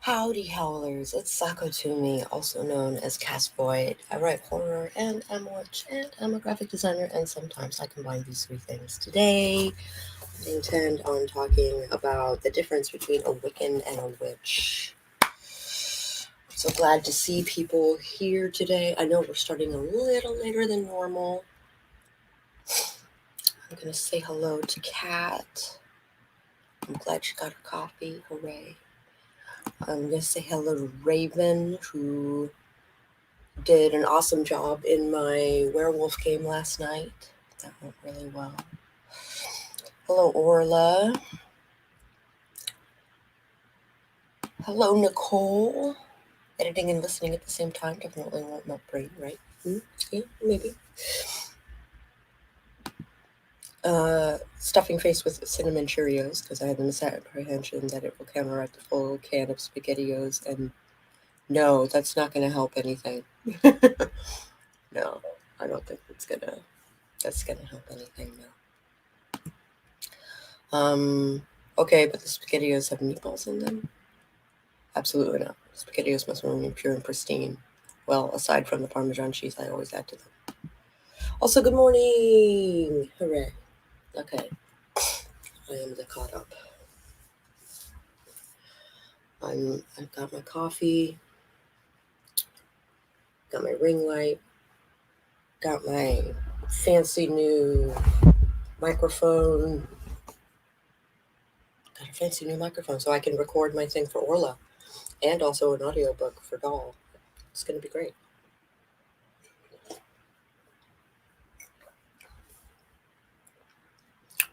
Howdy howlers, it's Sako Toomey, also known as Cass Void. I write horror and I'm a witch and I'm a graphic designer, and sometimes I combine these three things. Today, I intend on talking about the difference between a wiccan and a witch. So glad to see people here today. I know we're starting a little later than normal. I'm going to say hello to Kat. I'm glad she got her coffee. Hooray. I'm going to say hello to Raven, who did an awesome job in my werewolf game last night. That went really well. Hello, Orla. Hello, Nicole. Editing and listening at the same time definitely won't my brain, right? Yeah, maybe. Stuffing face with cinnamon Cheerios because I have the misapprehension that it will counteract the full can of SpaghettiOs, and no, that's not going to help anything. No, I don't think that's gonna help anything. No. Okay, but the SpaghettiOs have meatballs in them. Absolutely not. SpaghettiOs must remain pure and pristine. Well, aside from the Parmesan cheese I always add to them. Also, good morning! Hooray. Okay, I am caught up. I've got my coffee, got my ring light, got my fancy new microphone. Got a fancy new microphone so I can record my thing for Orla, and also an audiobook for Doll. It's going to be great.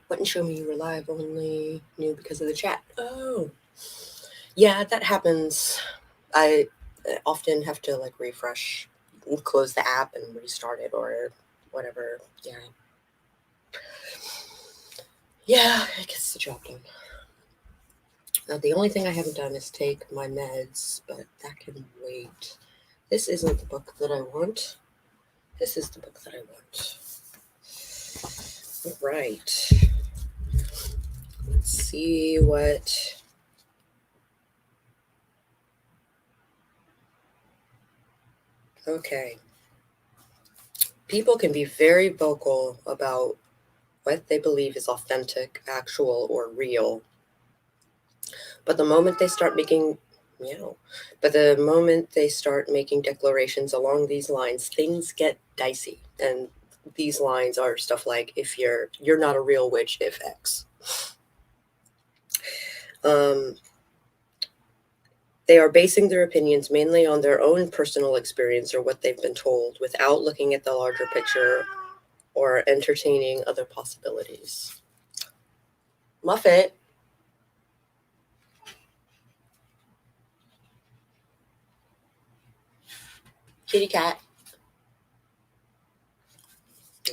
Wouldn't show me you were live, only knew because of the chat. Oh, yeah, that happens. I often have to refresh, close the app and restart it or whatever. Yeah, it gets the job done. Now, the only thing I haven't done is take my meds, but that can wait. This isn't the book that I want. This is the book that I want. All right. Let's see what. Okay. People can be very vocal about what they believe is authentic, actual, or real. But the moment they start making declarations along these lines, things get dicey. And these lines are stuff like, if you're not a real witch if X. They are basing their opinions mainly on their own personal experience or what they've been told, without looking at the larger picture or entertaining other possibilities. Muffet. Kitty cat.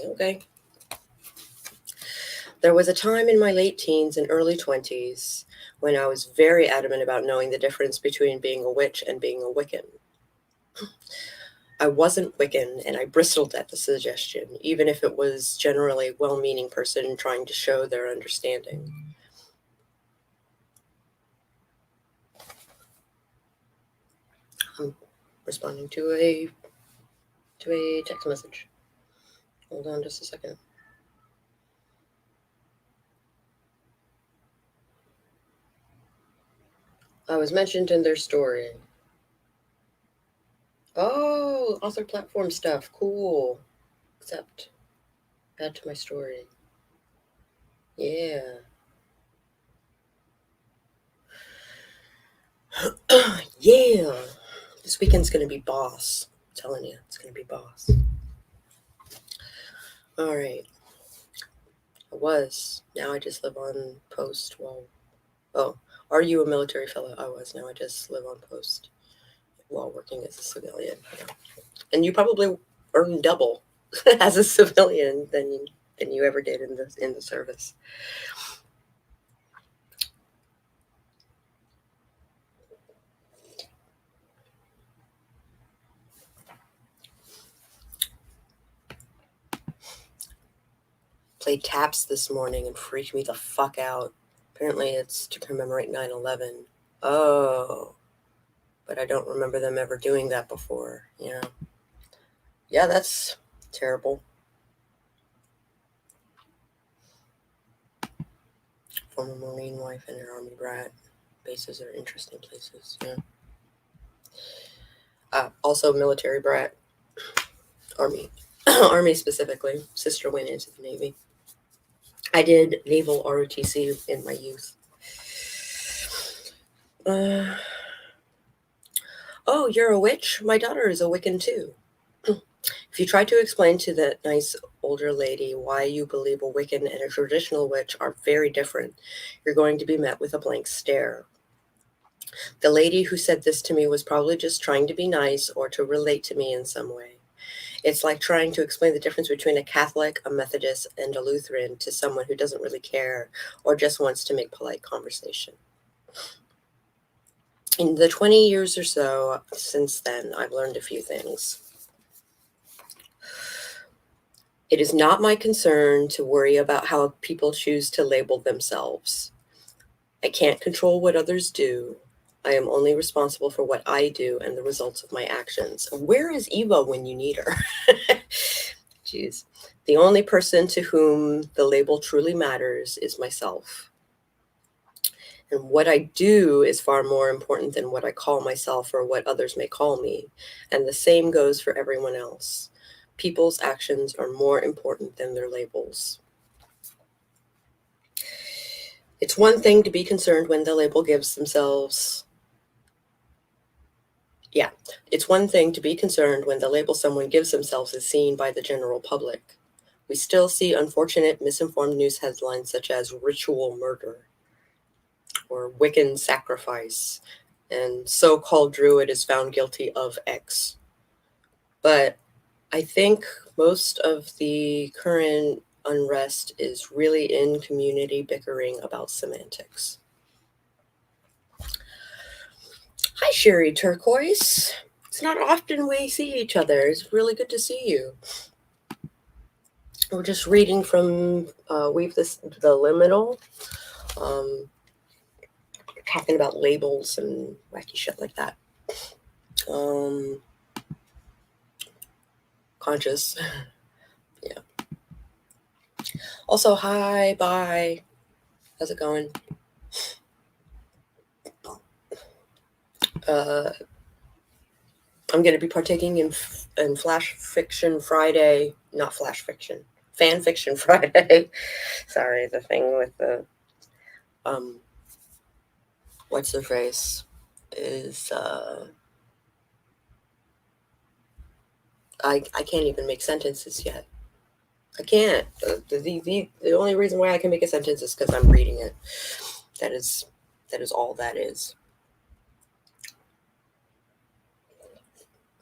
Okay. There was a time in my late teens and early 20s when I was very adamant about knowing the difference between being a witch and being a Wiccan. I wasn't Wiccan, and I bristled at the suggestion, even if it was generally a well-meaning person trying to show their understanding. I'm responding to a text message. Hold on just a second. I was mentioned in their story. Oh, author platform stuff. Cool. Accept. Add to my story. Yeah. Yeah. This weekend's going to be boss. I'm telling you, it's going to be boss. All right. I was. Now I just live on post. Well, oh, are you a military fellow? I was. Now I just live on post while working as a civilian. Yeah. And you probably earn double as a civilian than you ever did in the service. Played taps this morning and freaked me the fuck out. Apparently it's to commemorate 9/11. Oh. but I don't remember them ever doing that before. Yeah. Yeah, that's terrible. Former Marine wife and an Army brat. Bases are interesting places. Yeah. Also, military brat. Army. Army specifically. Sister went into the Navy. I did naval ROTC in my youth. Uh, oh, you're a witch? My daughter is a Wiccan too. If you try to explain to that nice older lady why you believe a Wiccan and a traditional witch are very different, you're going to be met with a blank stare. The lady who said this to me was probably just trying to be nice or to relate to me in some way. It's like trying to explain the difference between a Catholic, a Methodist, and a Lutheran to someone who doesn't really care or just wants to make polite conversation. In the 20 years or so since then, I've learned a few things. It is not my concern to worry about how people choose to label themselves. I can't control what others do. I am only responsible for what I do and the results of my actions. Where is Eva when you need her? Jeez. The only person to whom the label truly matters is myself. And what I do is far more important than what I call myself or what others may call me. And the same goes for everyone else. People's actions are more important than their labels. It's one thing to be concerned when the label gives themselves. Yeah, it's one thing to be concerned when the label someone gives themselves is seen by the general public. We still see unfortunate, misinformed news headlines such as ritual murder or Wiccan sacrifice, and so called druid is found guilty of X. But I think most of the current unrest is really in community bickering about semantics. Hi, Sherry Turquoise. It's not often we see each other. It's really good to see you. We're just reading from Weave This the Liminal, um, talking about labels and wacky shit like that. Um, Conscious. Yeah. Also, hi, bye. How's it going? Uh, I'm going to be partaking in Flash Fiction Friday, not Flash Fiction, Fan Fiction Friday. Sorry, the thing with the um, what's the phrase? Is I can't even make sentences yet. I can't. The only reason why I can make a sentence is because I'm reading it. That is all that is.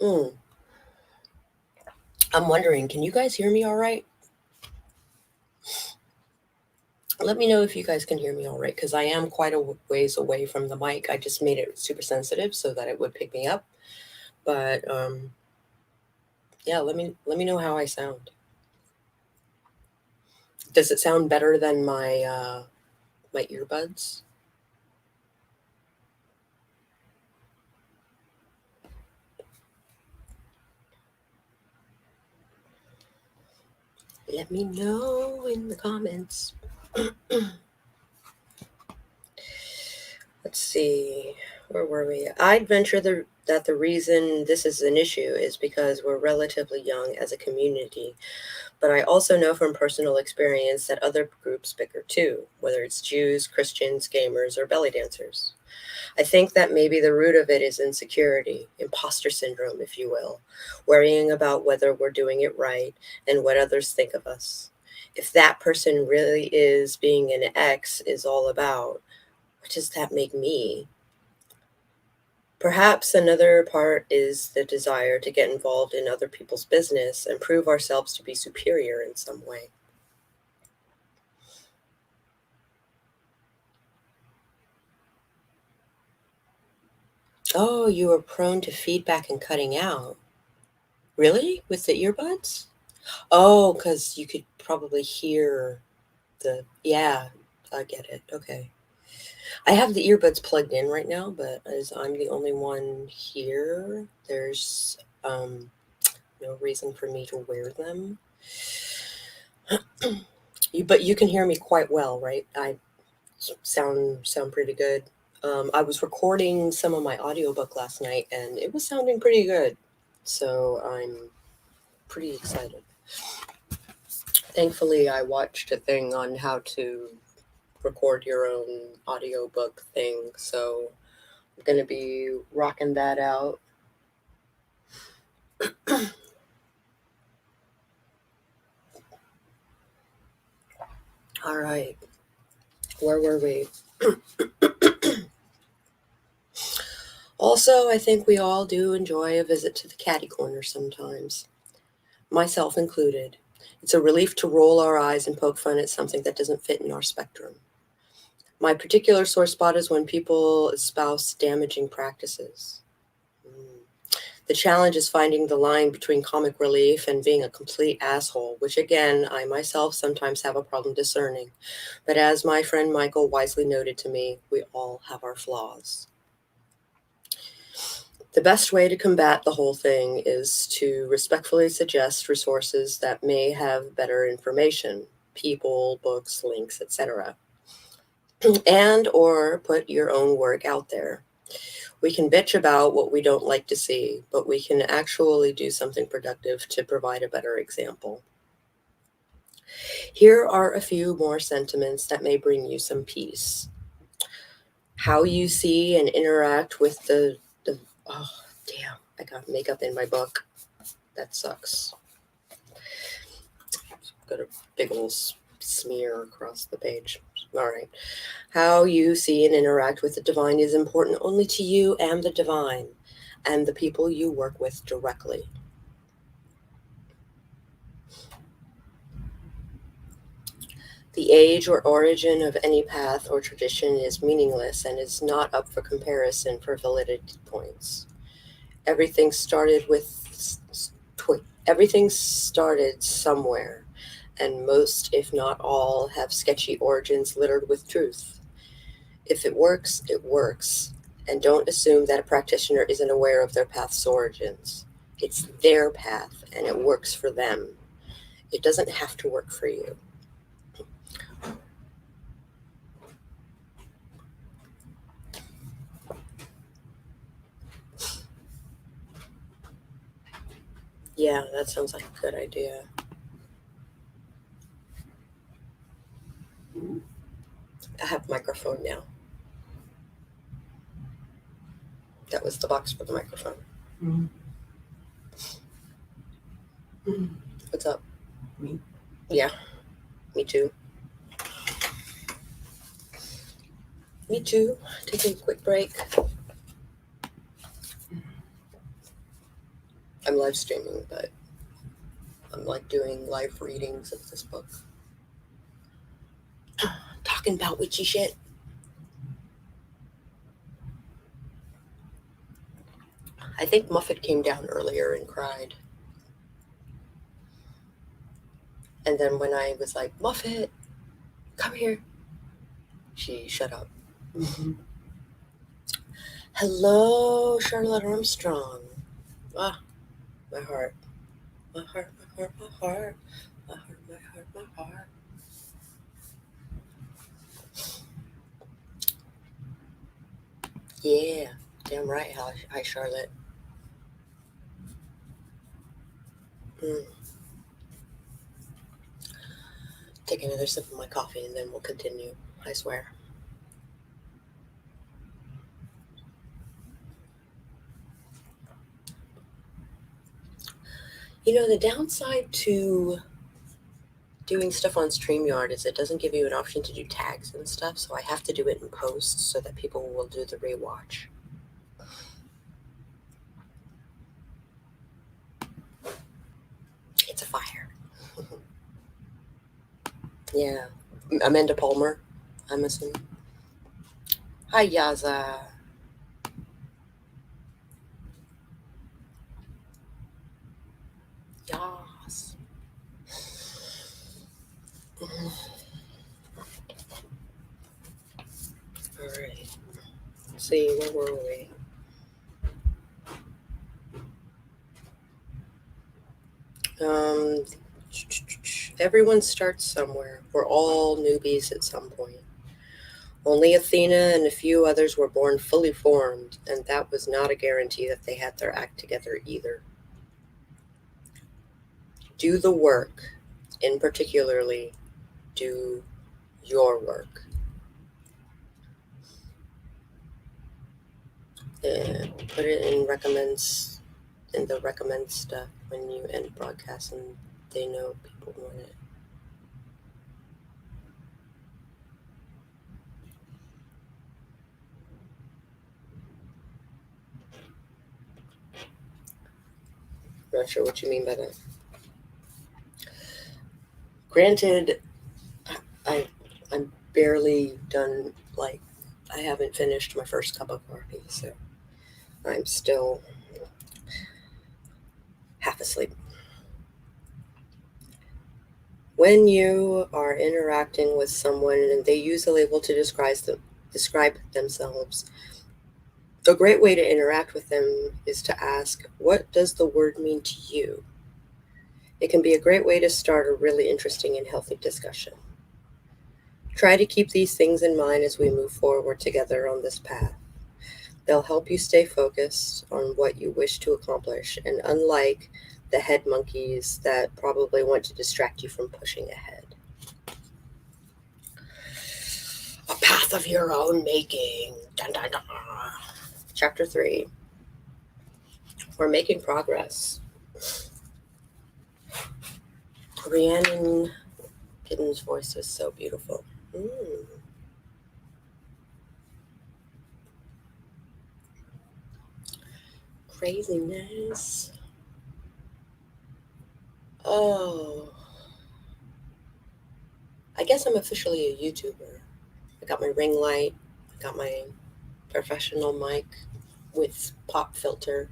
Mm. I'm wondering, can you guys hear me all right? Let me know if you guys can hear me all right, because I am quite a ways away from the mic. I just made it super sensitive so that it would pick me up. But yeah, let me know how I sound. Does it sound better than my earbuds? Let me know in the comments. Let's see, where were we? I'd venture that the reason this is an issue is because we're relatively young as a community, but I also know from personal experience that other groups bicker too, whether it's Jews, Christians, gamers, or belly dancers. I think that maybe the root of it is insecurity, imposter syndrome, if you will, worrying about whether we're doing it right and what others think of us. If that person really is being an X is all about, what does that make me? Perhaps another part is the desire to get involved in other people's business and prove ourselves to be superior in some way. Oh, you are prone to feedback and cutting out. Really? With the earbuds? Oh, because you could probably hear the. Yeah, I get it. Okay. I have the earbuds plugged in right now, but as I'm the only one here, there's no reason for me to wear them. But you can hear me quite well, right? I sound pretty good. I was recording some of my audiobook last night, and it was sounding pretty good. So I'm pretty excited. Thankfully, I watched a thing on how to record your own audiobook thing, so I'm going to be rocking that out. All right, where were we? Also, I think we all do enjoy a visit to the catty corner sometimes, myself included. It's a relief to roll our eyes and poke fun at something that doesn't fit in our spectrum. My particular sore spot is when people espouse damaging practices. Mm. The challenge is finding the line between comic relief and being a complete asshole, which again, I myself sometimes have a problem discerning. But as my friend Michael wisely noted to me, we all have our flaws. The best way to combat the whole thing is to respectfully suggest resources that may have better information, people, books, links, etc., and or put your own work out there. We can bitch about what we don't like to see, but we can actually do something productive to provide a better example. Here are a few more sentiments that may bring you some peace. How you see and interact with the oh damn, I got makeup in my book. That sucks. Got a big old smear across the page. All right. How you see and interact with the divine is important only to you and the divine and the people you work with directly. The age or origin of any path or tradition is meaningless and is not up for comparison for validity points. Everything started everything started somewhere, and most, if not all, have sketchy origins littered with truth. If it works, it works, and don't assume that a practitioner isn't aware of their path's origins. It's their path, and it works for them. It doesn't have to work for you. Yeah, that sounds like a good idea. I have a microphone now. That was the box for the microphone. Mm-hmm. What's up? Me? Yeah, me too. Me too. Taking a quick break. I'm live streaming, but I'm like doing live readings of this book. Talking about witchy shit. I think Muffet came down earlier and cried. And then when I was like, Muffet, come here, she shut up. Mm-hmm. Hello, Charlotte Armstrong. Ah, my heart. My heart, my heart, my heart. My heart, my heart, my heart. Yeah, damn right. Hi, Charlotte. Mm. Take another sip of my coffee and then we'll continue. I swear. You know, the downside to doing stuff on StreamYard is it doesn't give you an option to do tags and stuff, so I have to do it in post so that people will do the rewatch. It's a fire. Yeah. Amanda Palmer, I'm assuming. Hi, Yaza. Yas. All see, where were we? Everyone starts somewhere. We're all newbies at some point. Only Athena and a few others were born fully formed, and that was not a guarantee that they had their act together either. Do the work, in particularly, do your work. Put it in the recommend stuff when you end broadcast, and they know people want it. Not sure what you mean by that. Granted, I'm barely done. Like, I haven't finished my first cup of coffee, so I'm still half asleep. When you are interacting with someone and they use a label to describe themselves, a great way to interact with them is to ask, what does the word mean to you? It can be a great way to start a really interesting and healthy discussion. Try to keep these things in mind as we move forward together on this path. They'll help you stay focused on what you wish to accomplish, and unlike the head monkeys that probably want to distract you from pushing ahead. A path of your own making. Dun, dun, dun. Chapter 3. We're making progress. Rhiannon Giddens' voice is so beautiful. Craziness. Oh. I guess I'm officially a YouTuber. I got my ring light. I got my professional mic with pop filter,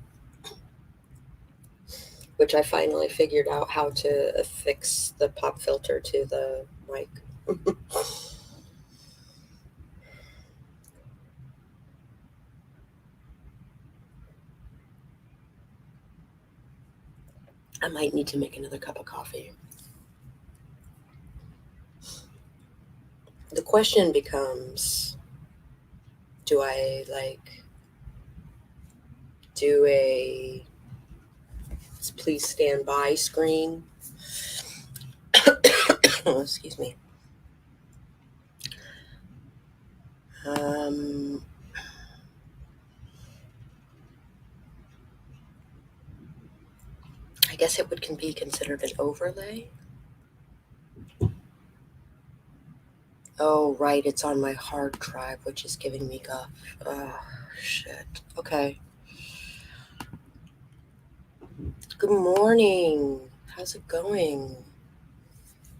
which I finally figured out how to affix the pop filter to the mic. I might need to make another cup of coffee. The question becomes, do I do a please stand by screen? Oh, excuse me. I guess it can be considered an overlay. Oh, right, it's on my hard drive, which is giving me guff. Oh, shit. Okay. Good morning. How's it going?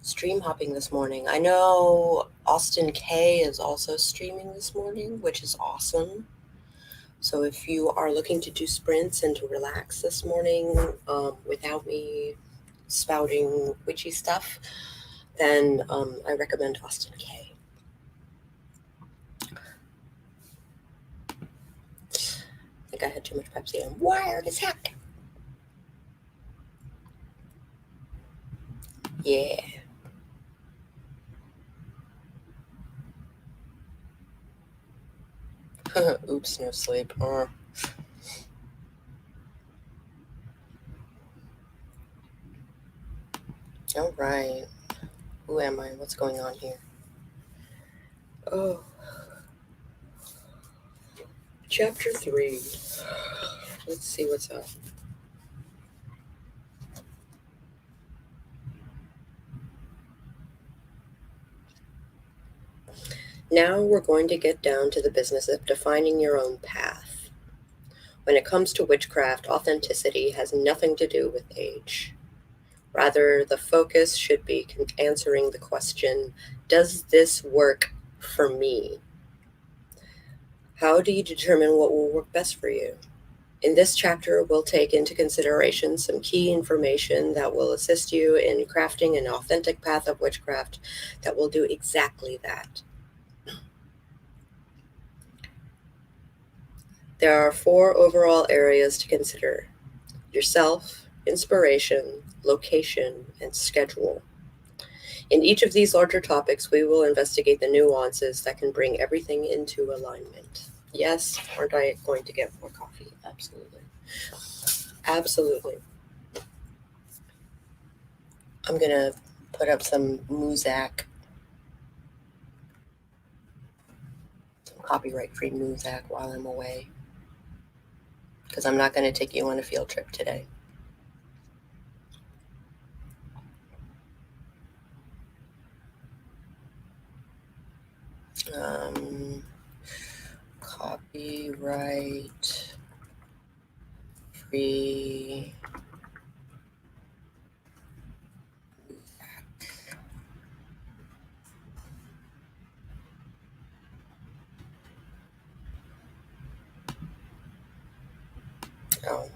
Stream hopping this morning. I know Austin K is also streaming this morning, which is awesome. So if you are looking to do sprints and to relax this morning without me spouting witchy stuff, then I recommend Austin K. I think I had too much Pepsi. I'm wired as heck. Yeah. Oops, no sleep. All right. Who am I? What's going on here? Oh. Chapter 3. Let's see what's up. Now we're going to get down to the business of defining your own path. When it comes to witchcraft, authenticity has nothing to do with age. Rather, the focus should be answering the question, does this work for me? How do you determine what will work best for you? In this chapter, we'll take into consideration some key information that will assist you in crafting an authentic path of witchcraft that will do exactly that. There are 4 overall areas to consider: yourself, inspiration, location, and schedule. In each of these larger topics, we will investigate the nuances that can bring everything into alignment. Yes, aren't I going to get more coffee? Absolutely. Absolutely. I'm going to put up some Muzak, some copyright free Muzak while I'm away, because I'm not going to take you on a field trip today. Copyright free. Oh.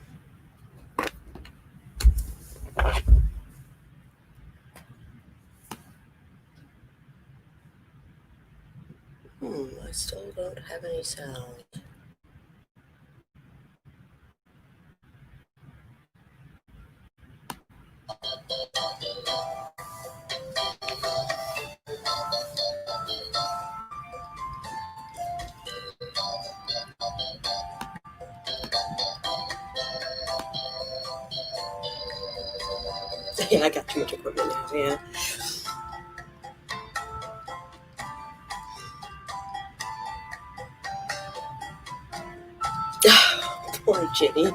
I still don't have any sound. Yeah, I got too much equipment now, yeah. Poor Jenny.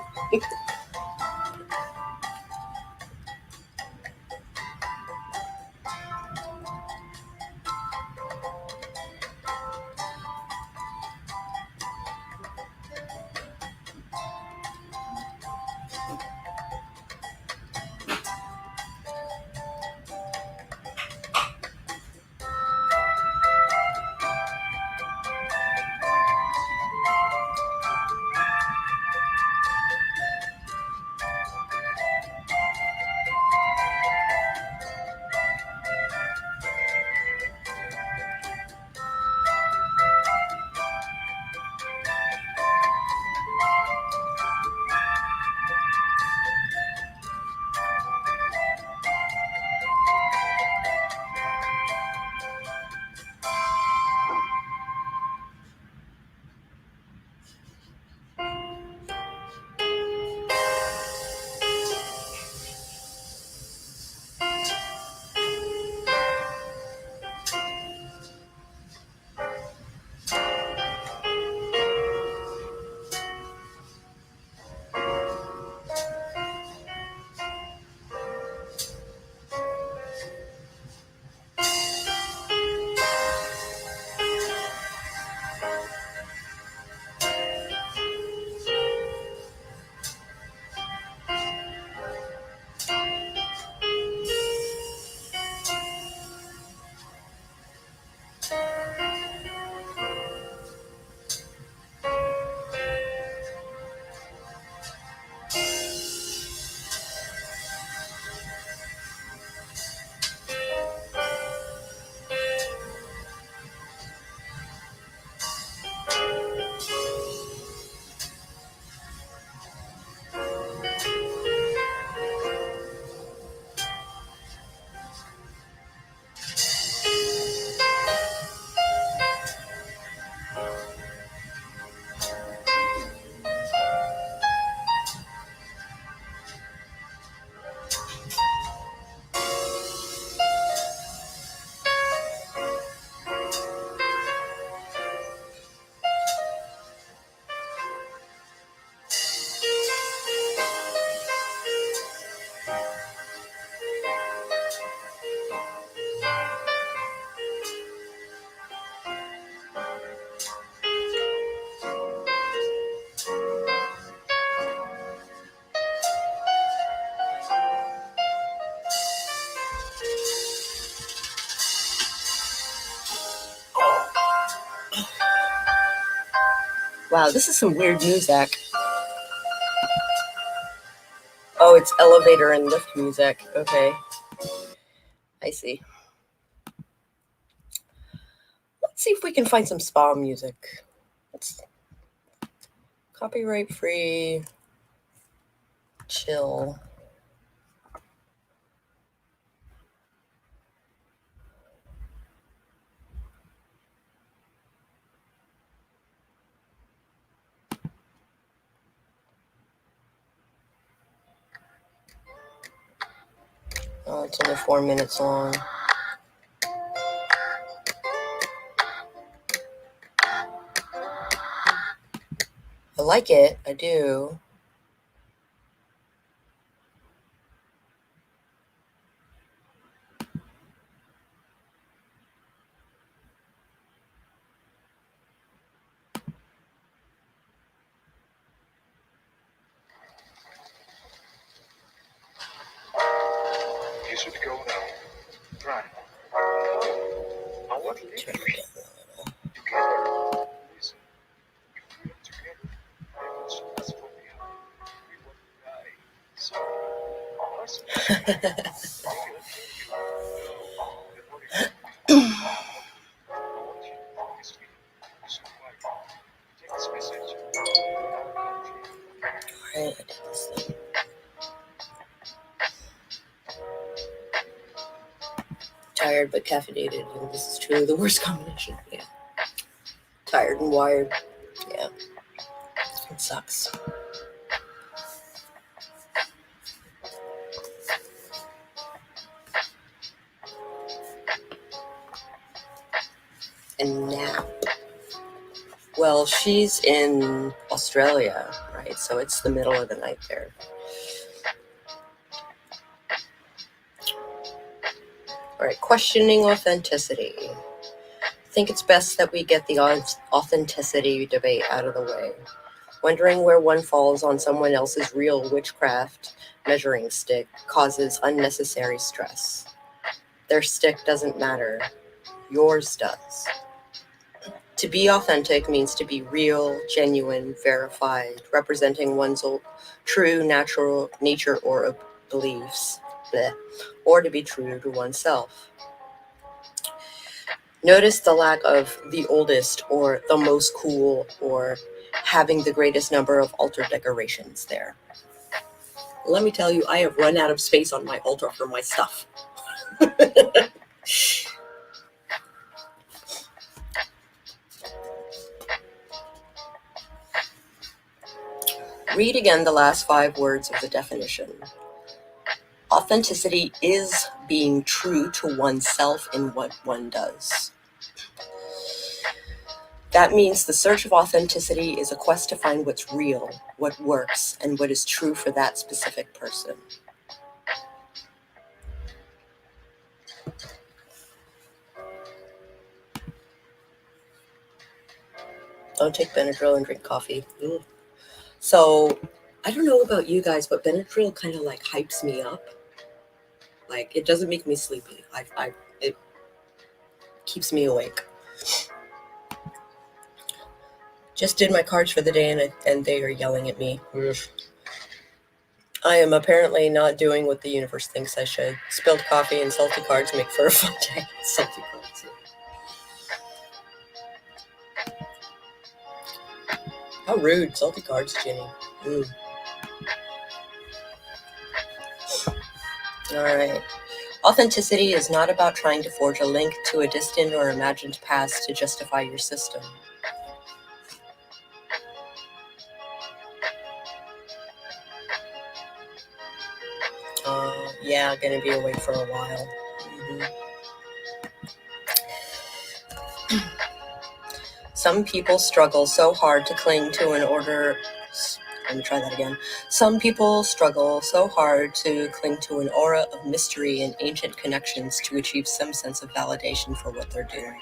Wow, this is some weird music. Oh, it's elevator and lift music. Okay. I see. Let's see if we can find some spa music. Let's Copyright free, chill. Oh, it's only 4 minutes long. I like it. I do. You should go now. Run. I want to leave you together. Listen, if we are together, I will soon ask for behind. We won't die. So, listen. Maybe I'll tell you. No, the body will be I want you to focus me. You survive. Take this message. I'll come to you. Alright, I did this thing. Tired but caffeinated, and this is truly the worst combination. Yeah. Tired and wired. Yeah. It sucks. And nap. Well, she's in Australia, right? So it's the middle of the night there. All right, questioning authenticity. I think it's best that we get the authenticity debate out of the way. Wondering where one falls on someone else's real witchcraft measuring stick causes unnecessary stress. Their stick doesn't matter. Yours does. To be authentic means to be real, genuine, verified, representing one's true natural nature or beliefs, or to be true to oneself. Notice the lack of the oldest or the most cool or having the greatest number of altar decorations there. Let me tell you, I have run out of space on my altar for my stuff. Read again the last 5 words of the definition. Authenticity is being true to oneself in what one does. That means the search of authenticity is a quest to find what's real, what works, and what is true for that specific person. Don't take Benadryl and drink coffee. Ugh. So, I don't know about you guys, but Benadryl kind of like hypes me up. Like, it doesn't make me sleepy. It keeps me awake. Just did my cards for the day, and they are yelling at me. Ugh. I am apparently not doing what the universe thinks I should. Spilled coffee and salty cards make for a fun day. Salty cards. How rude. Salty cards, Ginny. Alright. Authenticity is not about trying to forge a link to a distant or imagined past to justify your system. Yeah, gonna be awake for a while. Some people struggle so hard to cling to an order. Let me try that again. Some people struggle so hard to cling to an aura of mystery and ancient connections to achieve some sense of validation for what they're doing.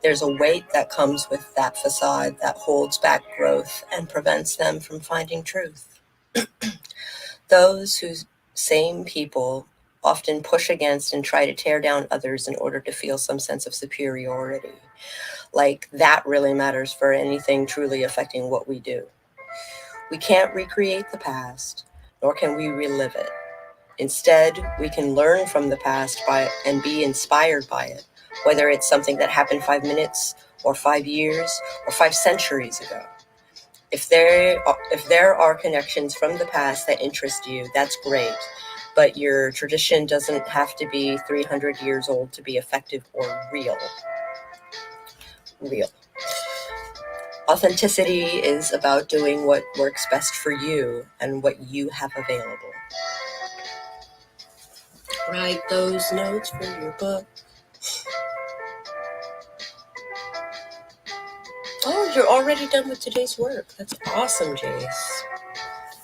There's a weight that comes with that facade that holds back growth and prevents them from finding truth. Those same people often push against and try to tear down others in order to feel some sense of superiority. Like that really matters for anything truly affecting what we do. We can't recreate the past, nor can we relive it. Instead, we can learn from the past and be inspired by it, whether it's something that happened 5 minutes or 5 years or 5 centuries ago. If there are connections from the past that interest you, that's great. But your tradition doesn't have to be 300 years old to be effective or real. Real. Authenticity is about doing what works best for you and what you have available. Write those notes for your book. Oh, you're already done with today's work. That's awesome, Jace.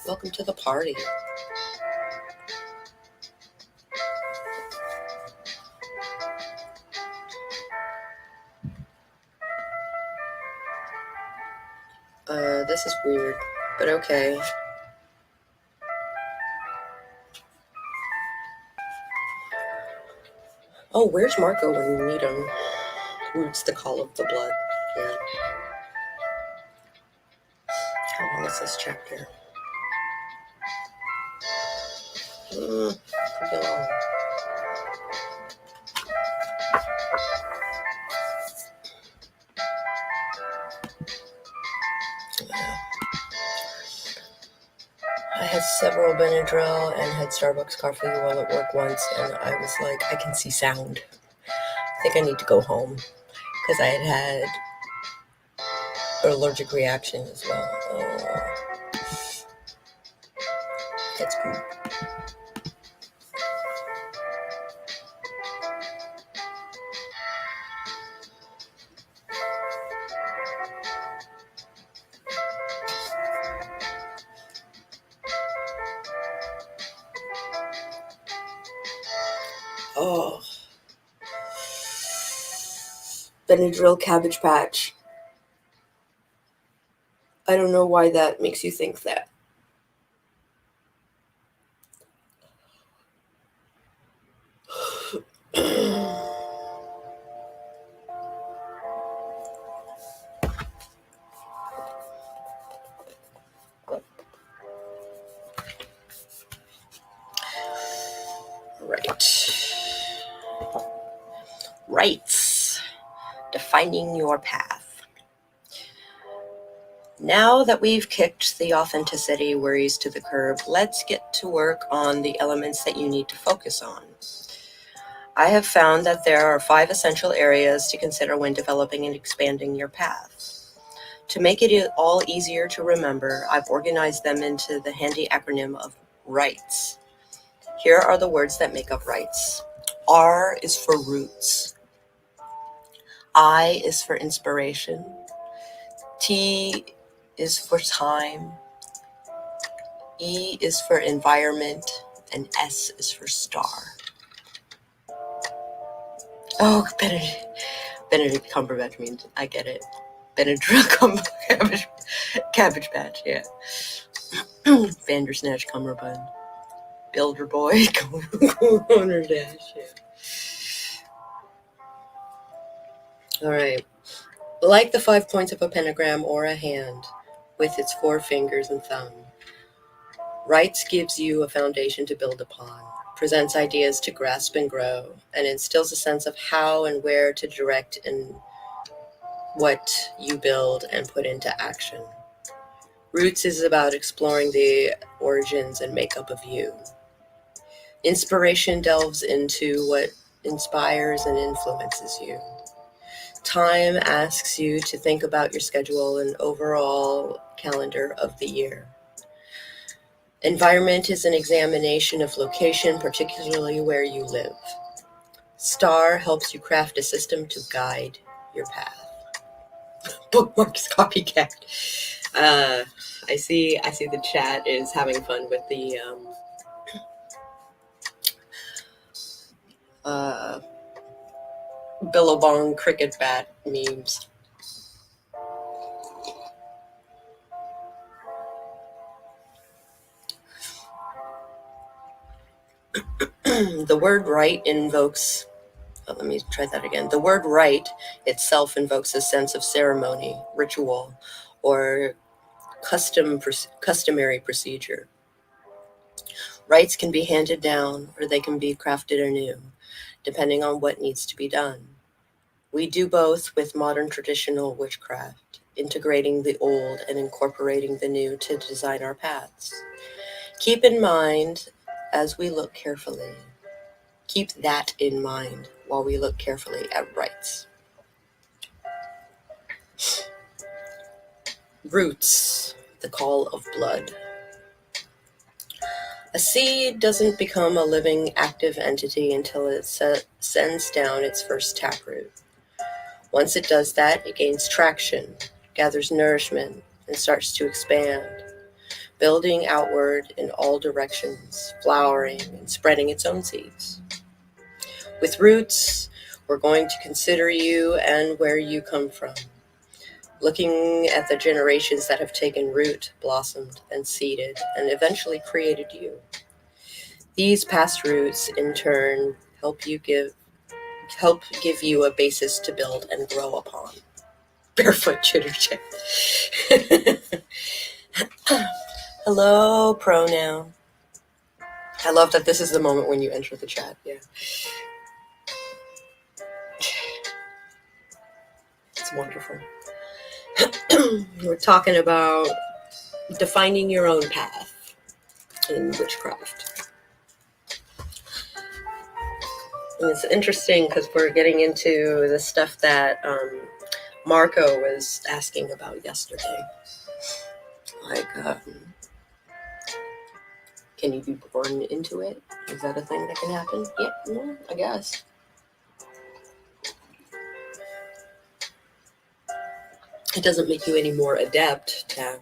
Welcome to the party. This is weird, but okay. Oh, where's Marco when you need him? Roots the call of the blood. Yeah. How long is this chapter? Pretty long. Yeah. I had several Benadryl and had Starbucks coffee while at work once, and I was like, I can see sound. I think I need to go home because I had an allergic reaction as well. It's cool. Oh, Benadryl Cabbage Patch. I don't know why that makes you think that. Right. Rights. Defining your path. Now that we've kicked the authenticity worries to the curb, let's get to work on the elements that you need to focus on. I have found that there are 5 essential areas to consider when developing and expanding your path. To make it all easier to remember, I've organized them into the handy acronym of RIGHTS. Here are the words that make up RIGHTS. R is for roots. I is for inspiration. T is for time. E is for environment. And S is for star. Oh, Benedict Cumberbatch means I get it. Benadryl cabbage patch, yeah. Bandersnatch Cumberbund. Builder boy, corner dash, yeah. All right. Like the 5 points of a pentagram or a hand, with its 4 fingers and thumb, Rights gives you a foundation to build upon, presents ideas to grasp and grow, and instills a sense of how and where to direct and what you build and put into action. Roots is about exploring the origins and makeup of you. Inspiration delves into what inspires and influences you. Time asks you to think about your schedule and overall calendar of the year. Environment is an examination of location, particularly where you live. Star helps you craft a system to guide your path. Bookmarks copycat. I see the chat is having fun with the Billabong cricket bat memes. The word right invokes, let me try that again. The word right itself invokes a sense of ceremony, ritual, or customary procedure. Rites can be handed down or they can be crafted anew, depending on what needs to be done. We do both with modern traditional witchcraft. integrating the old and incorporating the new to design our paths. Keep in mind as we look carefully, keep that in mind while we look carefully at rights. Roots, the call of blood. A seed doesn't become a living, active entity until it sends down its first taproot. Once it does that, it gains traction, gathers nourishment, and starts to expand, building outward in all directions, flowering and spreading its own seeds. With roots, we're going to consider you and where you come from, looking at the generations that have taken root, blossomed, and seeded, and eventually created you. These past roots, in turn, help give you a basis to build and grow upon. Barefoot chitter chat. Hello, pronoun. I love that this is the moment when you enter the chat. Yeah, it's wonderful. We're talking about defining your own path in witchcraft. And it's interesting because we're getting into the stuff that Marco was asking about yesterday. Like, can you be born into it? Is that a thing that can happen? Yeah, I guess. It doesn't make you any more adept to,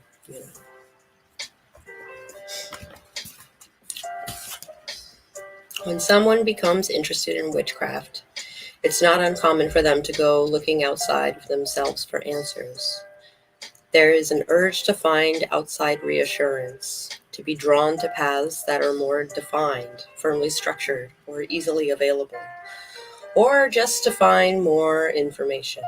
When someone becomes interested in witchcraft, it's not uncommon for them to go looking outside of themselves for answers. There is an urge to find outside reassurance, to be drawn to paths that are more defined, firmly structured, or easily available, or just to find more information.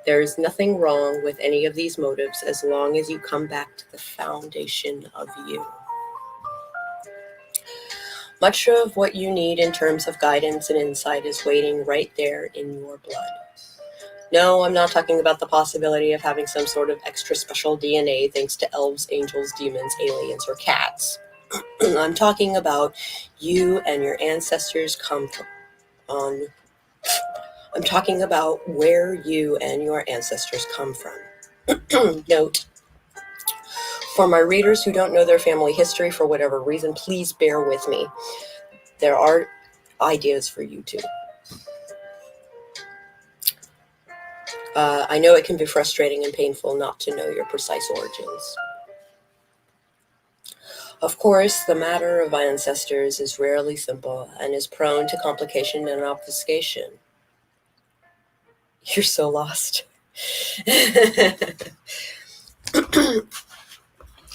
There is nothing wrong with any of these motives as long as you come back to the foundation of you. Much of what you need in terms of guidance and insight is waiting right there in your blood. No, I'm not talking about the possibility of having some sort of extra special DNA thanks to elves, angels, demons, aliens, or cats. I'm talking about you and your ancestors come from. I'm talking about where you and your ancestors come from. Note, for my readers who don't know their family history for whatever reason, please bear with me. There are ideas for you too. I know it can be frustrating and painful not to know your precise origins. Of course, the matter of ancestors is rarely simple and is prone to complication and obfuscation. You're so lost.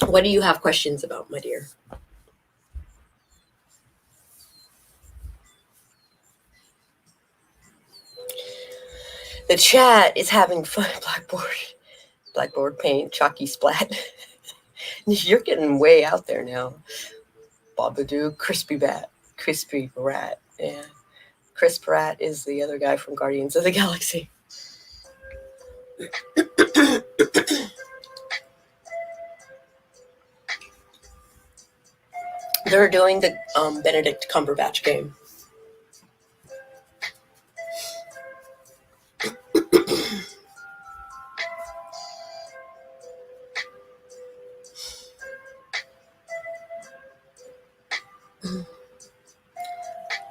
What do you have questions about, my dear? The chat is having fun. Blackboard paint, chalky splat. You're getting way out there now. Babadoo, crispy rat. Yeah. Crisp Rat is the other guy from Guardians of the Galaxy. They're doing the Benedict Cumberbatch game.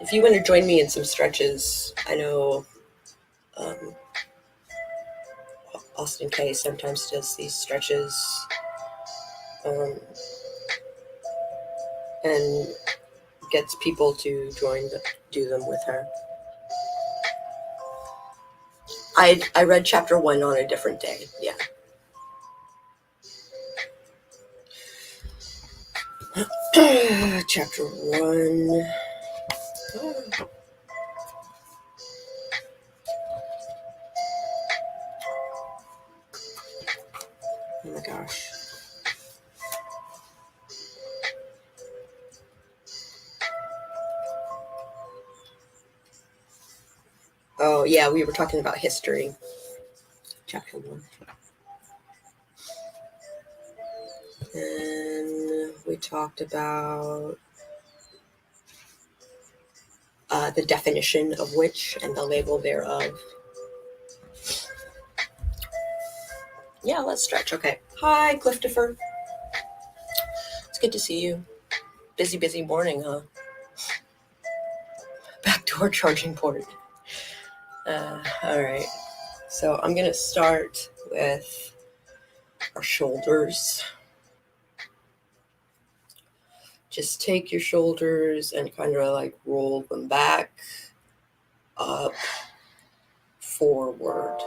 If you want to join me in some stretches, I know Austin K sometimes does these stretches and gets people to do them with her. I read chapter 1 on a different day. Yeah. Chapter 1. Oh my gosh. Oh yeah, we were talking about history. Chapter 1. And we talked about the definition of witch and the label thereof. Yeah, let's stretch. Okay. Hi, Cliftifer. It's good to see you. Busy morning, huh? Back to our charging port. All right. So I'm going to start with our shoulders. Just take your shoulders and kind of like roll them back, up, forward,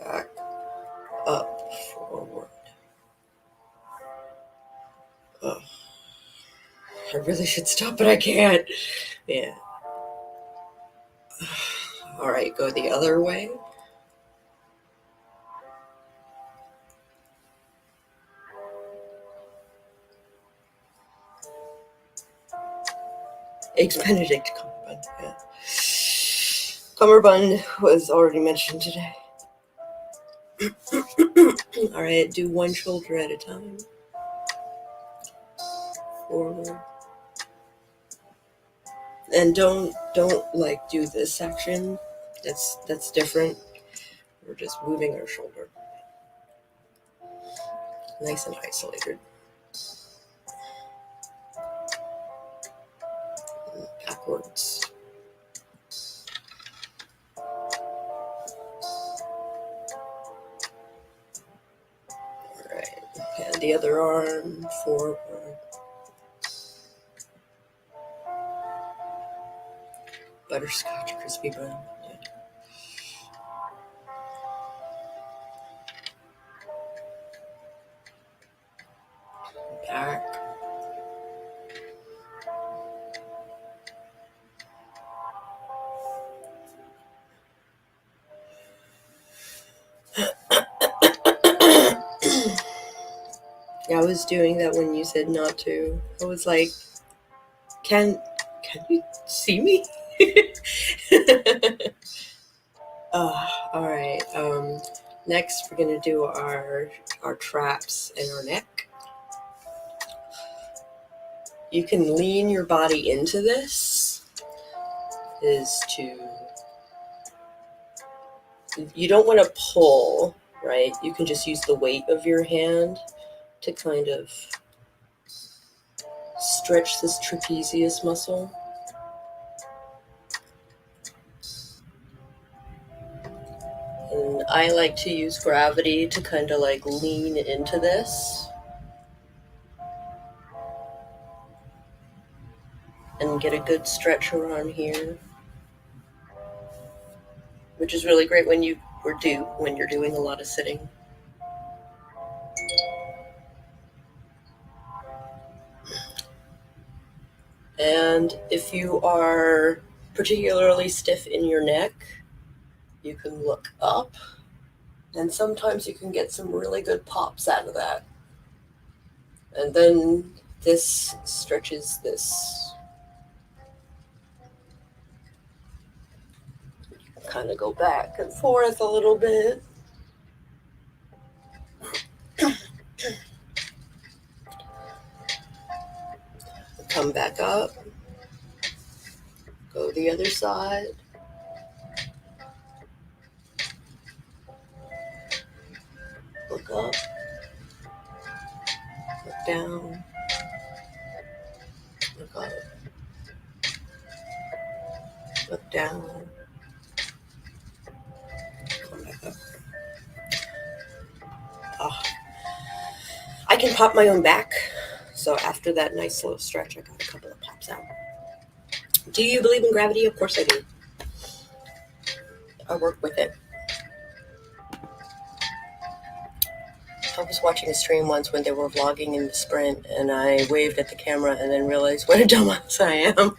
back, up, forward. Oh, I really should stop, but I can't. Yeah. All right, go the other way. Eggs Benedict cummerbund. Yeah. Cummerbund was already mentioned today. All right, do one shoulder at a time. Forward. And don't like do this section. That's different. We're just moving our shoulder. Nice and isolated. Backwards. Alright. And the other arm forward. Butterscotch crispy bun. Back. Yeah, I was doing that when you said not to. I was like, can you see me? All right. Next, we're gonna do our traps and our neck. You can lean your body into this. Is to you don't want to pull, right? You can just use the weight of your hand to kind of stretch this trapezius muscle. And I like to use gravity to kind of like lean into this and get a good stretch around here, which is really great when you're doing a lot of sitting. And if you are particularly stiff in your neck, you can look up, and sometimes you can get some really good pops out of that. And then this stretches this. Kind of go back and forth a little bit. Come back up. Go the other side. Look up. Look down. Look up. Look down. Come back up. Oh. I can pop my own back. So after that nice little stretch, I got a couple of pops out. Do you believe in gravity? Of course I do. I work with it. I was watching a stream once when they were vlogging in the sprint, and I waved at the camera and then realized what a dumbass I am.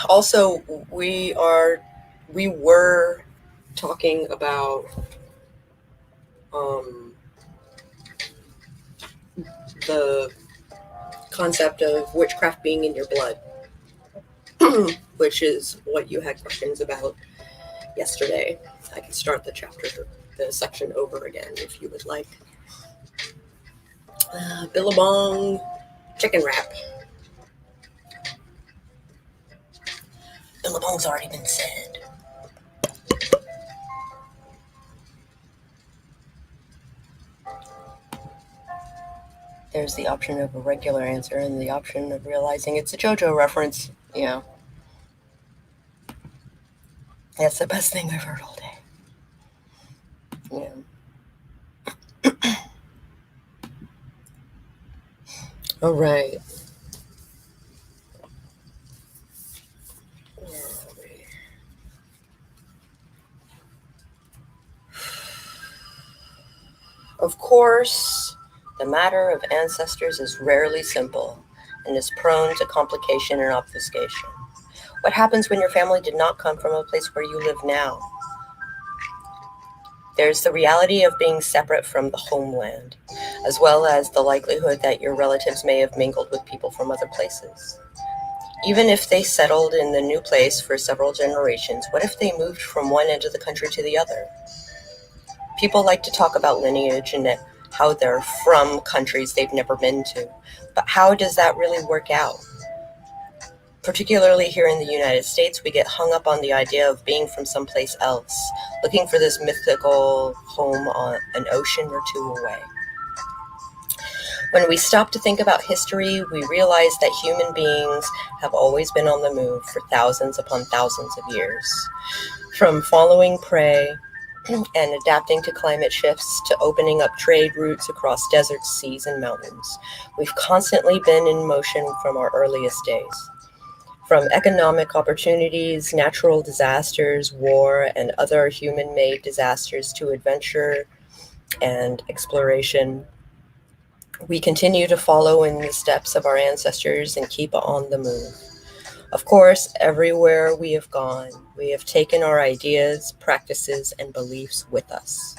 Also, we were talking about the concept of witchcraft being in your blood, which is what you had questions about. yesterday. I can start the section over again if you would like. Billabong chicken wrap. Billabong's already been said. There's the option of a regular answer and the option of realizing it's a JoJo reference. Yeah, that's the best thing I've heard all day. Yeah. All right. Of course, the matter of ancestors is rarely simple and is prone to complication and obfuscation. What happens when your family did not come from a place where you live now? There's the reality of being separate from the homeland, as well as the likelihood that your relatives may have mingled with people from other places. Even if they settled in the new place for several generations, what if they moved from one end of the country to the other? People like to talk about lineage and how they're from countries they've never been to. But how does that really work out? Particularly here in the United States, we get hung up on the idea of being from someplace else, looking for this mythical home on an ocean or two away. When we stop to think about history, we realize that human beings have always been on the move for thousands upon thousands of years. From following prey and adapting to climate shifts to opening up trade routes across deserts, seas, and mountains, we've constantly been in motion from our earliest days. From economic opportunities, natural disasters, war, and other human made disasters to adventure and exploration, we continue to follow in the steps of our ancestors and keep on the move. Of course, everywhere we have gone, we have taken our ideas, practices, and beliefs with us.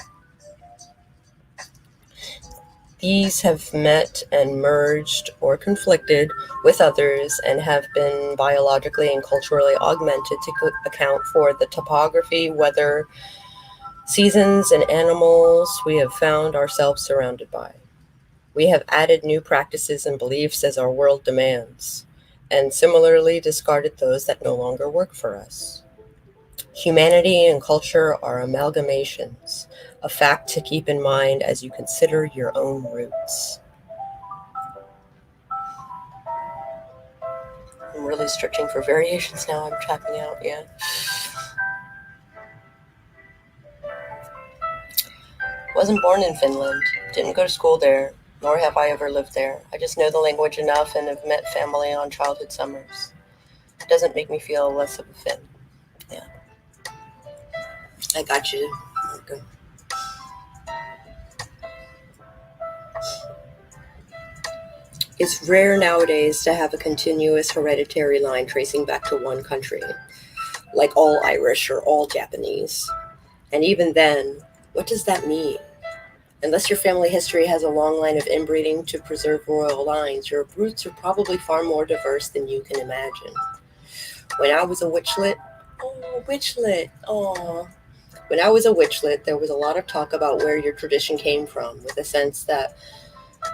These have met and merged or conflicted with others and have been biologically and culturally augmented to account for the topography, weather, seasons, and animals we have found ourselves surrounded by. We have added new practices and beliefs as our world demands, and similarly discarded those that no longer work for us. Humanity and culture are amalgamations, a fact to keep in mind as you consider your own roots. I'm really searching for variations now. I'm tapping out, yeah. Wasn't born in Finland, didn't go to school there, nor have I ever lived there. I just know the language enough and have met family on childhood summers. It doesn't make me feel less of a Finn. Yeah, I got you. Okay. It's rare nowadays to have a continuous hereditary line tracing back to one country, like all Irish or all Japanese. And even then, what does that mean? Unless your family history has a long line of inbreeding to preserve royal lines, your roots are probably far more diverse than you can imagine. When I was a witchlet, oh. When I was a witchlet, there was a lot of talk about where your tradition came from, with a sense that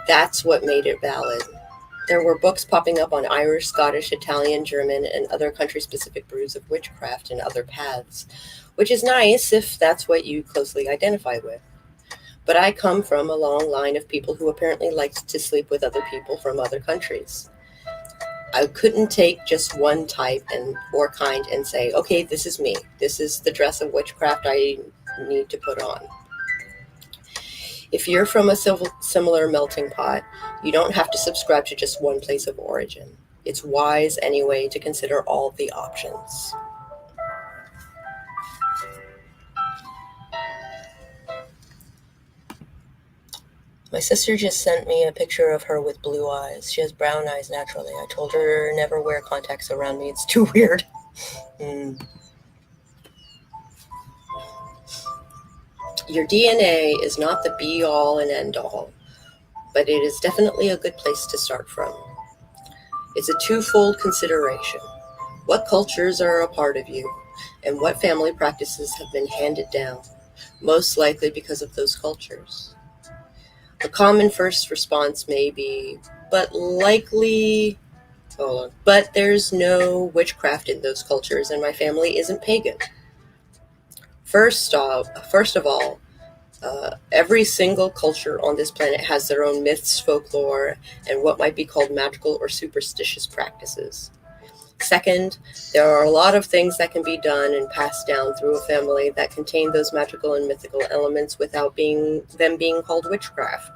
that's what made it valid. There were books popping up on Irish, Scottish, Italian, German, and other country specific brews of witchcraft and other paths, which is nice if that's what you closely identify with. But I come from a long line of people who apparently liked to sleep with other people from other countries. I couldn't take just one type and or kind and say, okay, this is me. This is the dress of witchcraft I need to put on. If you're from a similar melting pot, you don't have to subscribe to just one place of origin. It's wise anyway to consider all the options. My sister just sent me a picture of her with blue eyes. She has brown eyes naturally. I told her never wear contacts around me. It's too weird. Your DNA is not the be all and end all, but it is definitely a good place to start from. It's a twofold consideration. What cultures are a part of you? and what family practices have been handed down, most likely because of those cultures. The common first response may be, but likely, hold on, but there's no witchcraft in those cultures, and my family isn't pagan. First of all, every single culture on this planet has their own myths, folklore, and what might be called magical or superstitious practices. Second, there are a lot of things that can be done and passed down through a family that contain those magical and mythical elements without being called witchcraft.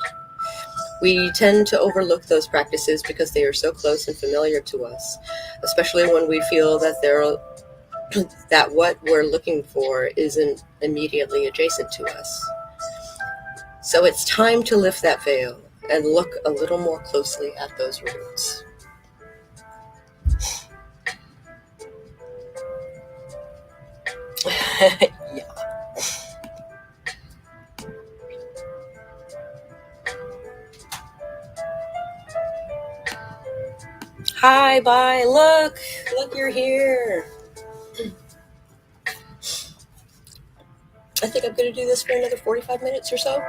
We tend to overlook those practices because they are so close and familiar to us, especially when we feel that that what we're looking for isn't immediately adjacent to us. So it's time to lift that veil and look a little more closely at those roots. Yeah. Hi, bye. Look, you're here. I think I'm going to do this for another 45 minutes or so.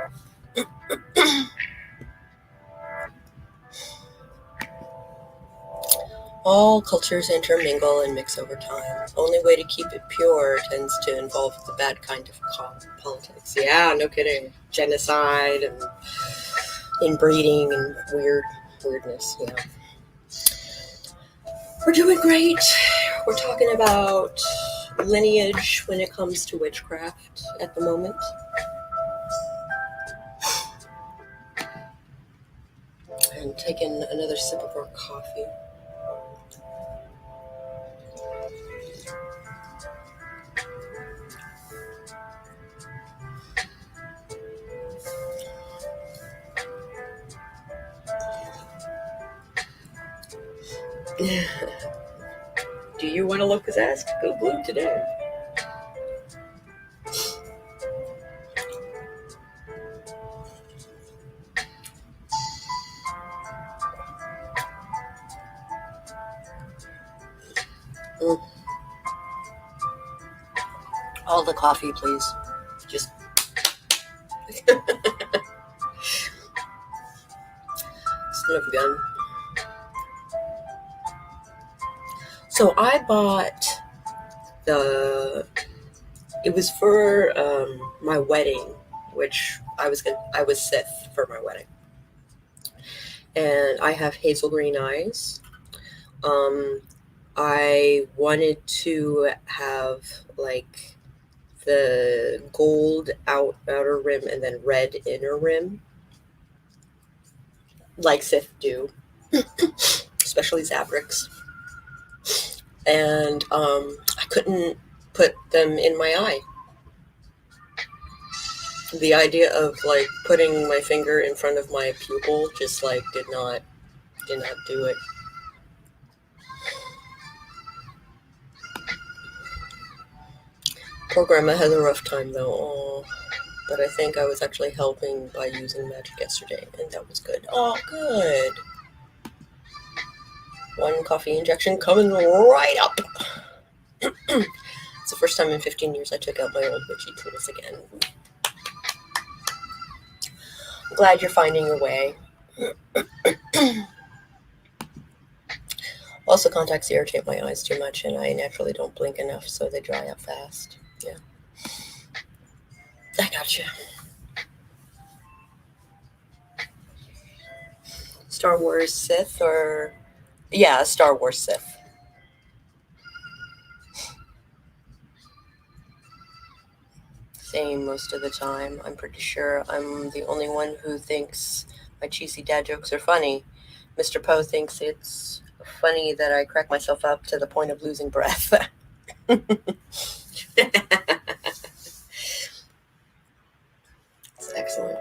All cultures intermingle and mix over time. Only way to keep it pure tends to involve the bad kind of politics. Yeah, no kidding. Genocide and inbreeding and weirdness. Yeah. We're doing great. We're talking about lineage when it comes to witchcraft at the moment. And taking another sip of our coffee. Do you want to look possessed? Go blue today. Mm. All the coffee, please. Just son of a gun. So I bought the. It was for my wedding, which I was Sith for my wedding, and I have hazel green eyes. Um, I wanted to have like the gold outer rim and then red inner rim, like Sith do, especially Zabrix. And I couldn't put them in my eye. The idea of like putting my finger in front of my pupil just like did not do it. Poor grandma had a rough time though. Oh, but I think I was actually helping by using magic yesterday, and that was good. Oh, good. One coffee injection coming right up. It's the first time in 15 years I took out my old witchy tools again. I'm glad you're finding your way. Also, contacts irritate my eyes too much, and I naturally don't blink enough, so they dry up fast. Yeah. I gotcha. Star Wars Sith or. Yeah, Star Wars Sith. Same most of the time. I'm pretty sure I'm the only one who thinks my cheesy dad jokes are funny. Mr. Poe thinks it's funny that I crack myself up to the point of losing breath. It's excellent.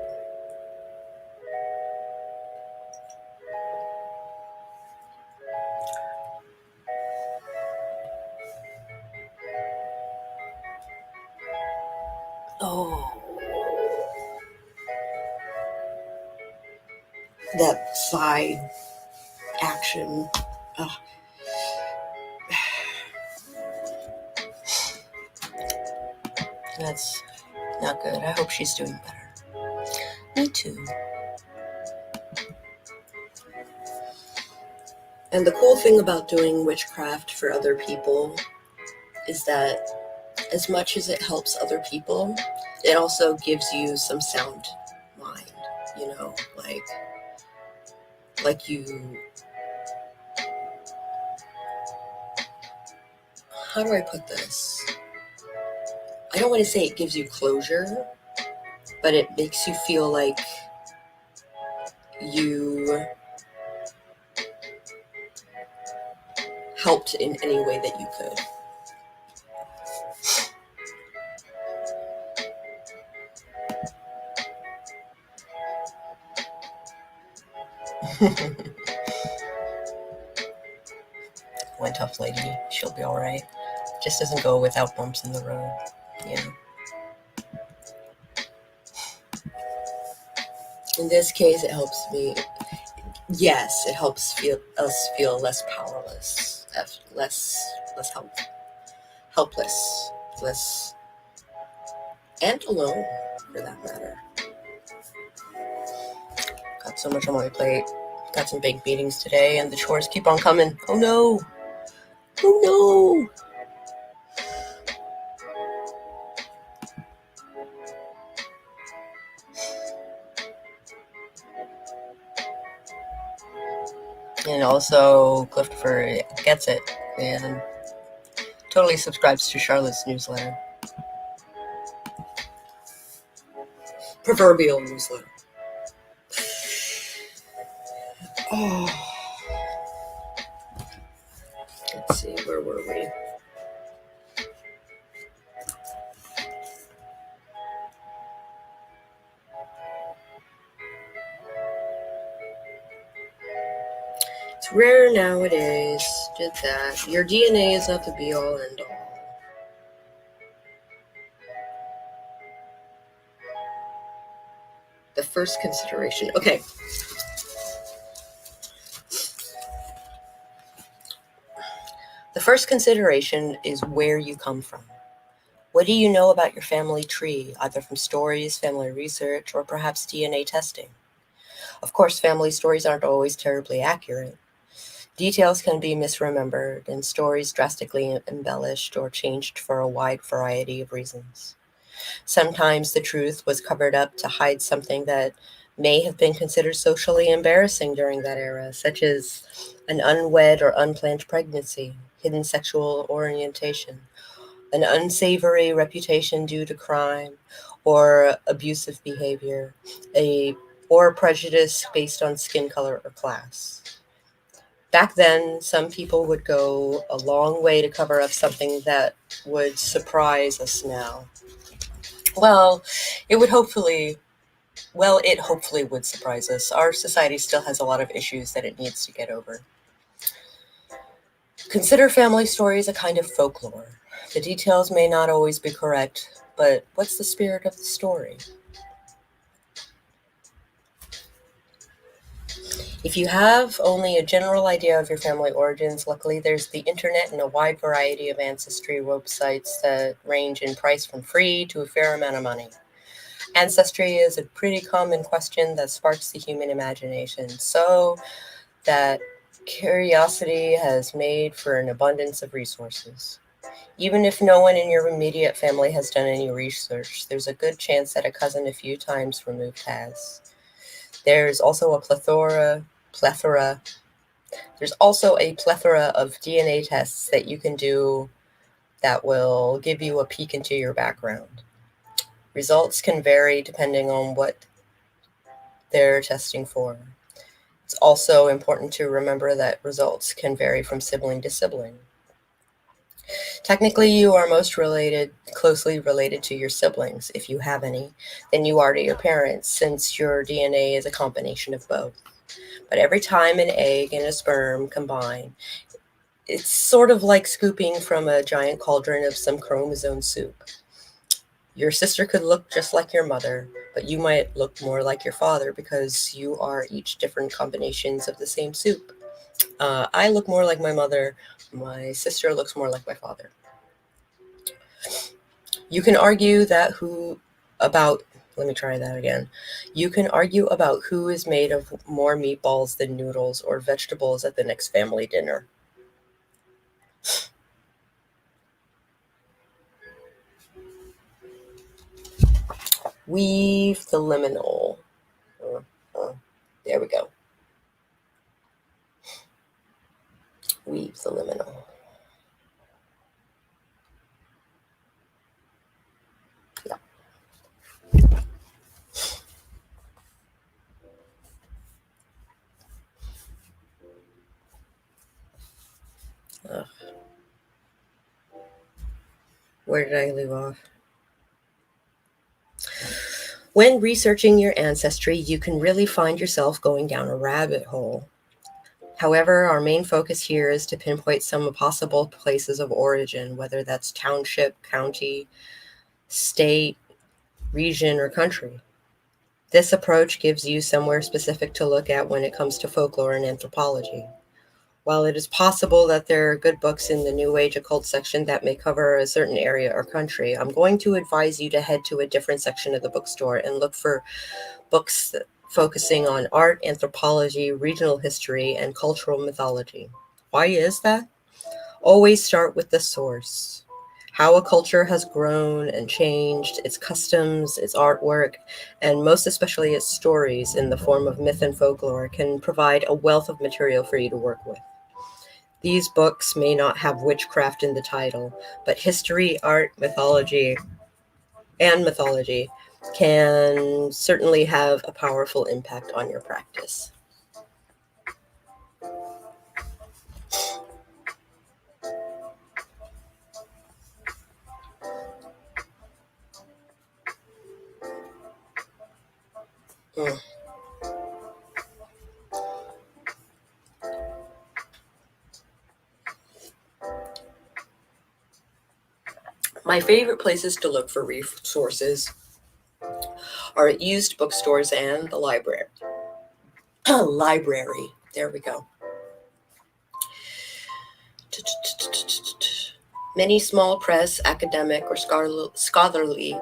Oh, that side action. Ugh. That's not good. I hope she's doing better. Me too. And the cool thing about doing witchcraft for other people is that as much as it helps other people, it also gives you some sound mind, you know, like you, how do I put this? I don't want to say it gives you closure, but it makes you feel like you helped in any way that you could. One tough lady, she'll be all right. Just doesn't go without bumps in the road, you know. In this case, it helps me. Yes, it helps feel us feel less powerless, less helpless, less and alone, for that matter. Got so much on my plate. Got some big meetings today, and the chores keep on coming. Oh no! Oh no! And also, Clifford gets it and totally subscribes to Charlotte's newsletter. Proverbial newsletter. Oh, let's see, where were we? It's rare nowadays. Did that. Your DNA is not the be all end all. The first consideration. Okay. The first consideration is where you come from. What do you know about your family tree, either from stories, family research, or perhaps DNA testing? Of course, family stories aren't always terribly accurate. Details can be misremembered, and stories drastically embellished or changed for a wide variety of reasons. Sometimes the truth was covered up to hide something that may have been considered socially embarrassing during that era, such as an unwed or unplanned pregnancy, hidden sexual orientation, an unsavory reputation due to crime or abusive behavior, a or prejudice based on skin color or class. Back then, some people would go a long way to cover up something that would surprise us now. Well, it would hopefully, it hopefully would surprise us. Our society still has a lot of issues that it needs to get over. Consider family stories a kind of folklore. The details may not always be correct, but what's the spirit of the story? If you have only a general idea of your family origins, luckily there's the internet and a wide variety of ancestry websites that range in price from free to a fair amount of money. Ancestry is a pretty common question that sparks the human imagination, so that curiosity has made for an abundance of resources. Even if no one in your immediate family has done any research, there's a good chance that a cousin a few times removed has. There's also a plethora there's also a plethora of DNA tests that you can do that will give you a peek into your background. Results can vary depending on what they're testing for. It's also important to remember that results can vary from sibling to sibling. Technically, you are closely related to your siblings, if you have any, than you are to your parents, since your DNA is a combination of both. But every time an egg and a sperm combine, it's sort of like scooping from a giant cauldron of some chromosome soup. Your sister could look just like your mother, but you might look more like your father because you are each different combinations of the same soup. I look more like my mother. My sister looks more like my father. You can argue that who about let me try that again. You can argue about who is made of more meatballs than noodles or vegetables at the next family dinner. Weave the liminal. Uh, uh, there we go. Weave the liminal. Yeah. Uh, where did I leave off? When researching your ancestry, you can really find yourself going down a rabbit hole. However, our main focus here is to pinpoint some possible places of origin, whether that's township, county, state, region, or country. This approach gives you somewhere specific to look at when it comes to folklore and anthropology. While it is possible that there are good books in the New Age occult section that may cover a certain area or country, I'm going to advise you to head to a different section of the bookstore and look for books focusing on art, anthropology, regional history, and cultural mythology. Why is that? Always start with the source. How a culture has grown and changed, its customs, its artwork, and most especially its stories in the form of myth and folklore can provide a wealth of material for you to work with. These books may not have witchcraft in the title, but history, art, mythology can certainly have a powerful impact on your practice. Mm. My favorite places to look for resources are at used bookstores and the library. Library. There we go. Many small press, academic, or scholarly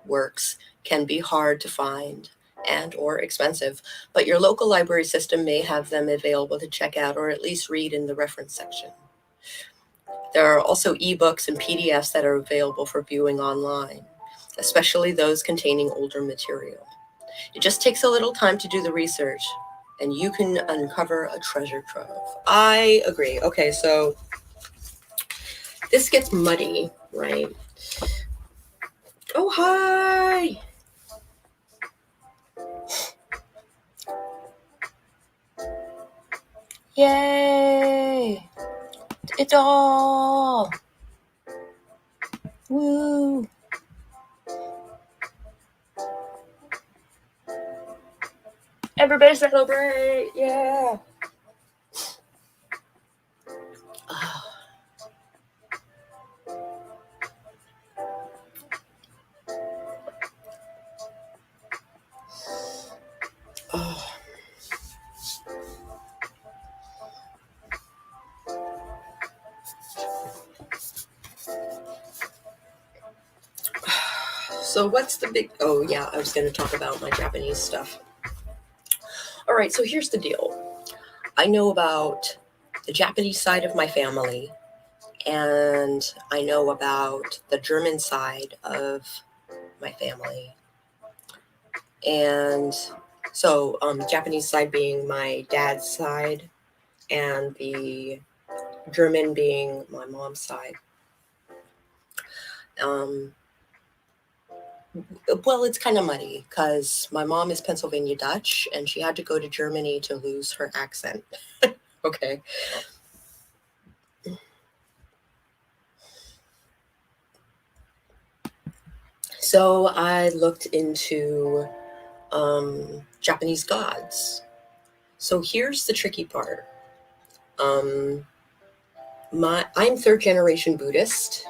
works can be hard to find and or expensive, but your local library system may have them available to check out or at least read in the reference section. There are also ebooks and PDFs that are available for viewing online, especially those containing older material. It just takes a little time to do the research, and you can uncover a treasure trove. I agree. Okay, so this gets muddy, right? Oh, hi! Yay! It's all! Woo! Everybody celebrate! Yeah! Oh, oh. So, what's the big. Oh, yeah, I was going to talk about my Japanese stuff. All right, so here's the deal. I know about the Japanese side of my family, and I know about the German side of my family. And so, Japanese side being my dad's side, and the German being my mom's side. Um, well, it's kind of muddy because my mom is Pennsylvania Dutch, and she had to go to Germany to lose her accent. Okay. So I looked into Japanese gods. So here's the tricky part. Um, I'm third generation Buddhist,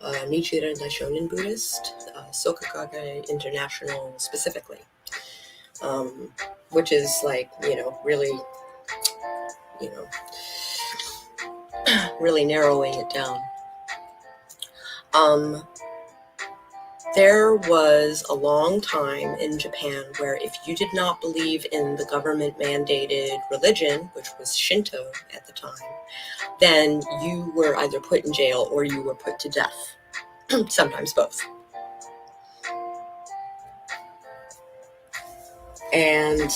Nichiren Daishonin Buddhist, Sokakage International specifically, um, which is like really you know really narrowing it down. Um, there was a long time in Japan where if you did not believe in the government mandated religion, which was Shinto at the time, then you were either put in jail or you were put to death. Sometimes both. And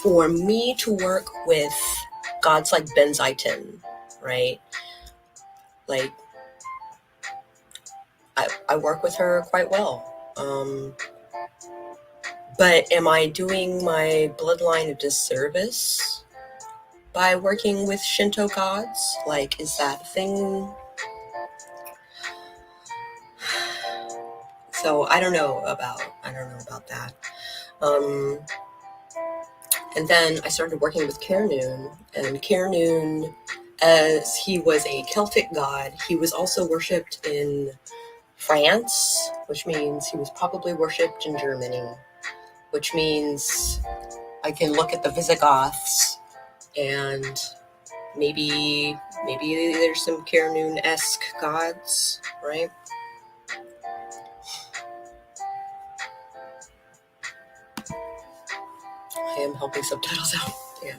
for me to work with gods like Benzaiten, right? Like, I work with her quite well. But am I doing my bloodline a disservice by working with Shinto gods? Like, is that a thing? So I don't know about that. Um, and then I started working with Cairnoon, and Cairnoon, as he was a Celtic god, he was also worshipped in France, which means he was probably worshipped in Germany, which means I can look at the Visigoths and maybe there's some Cairnoon-esque gods, right? I am helping subtitles out. Yeah.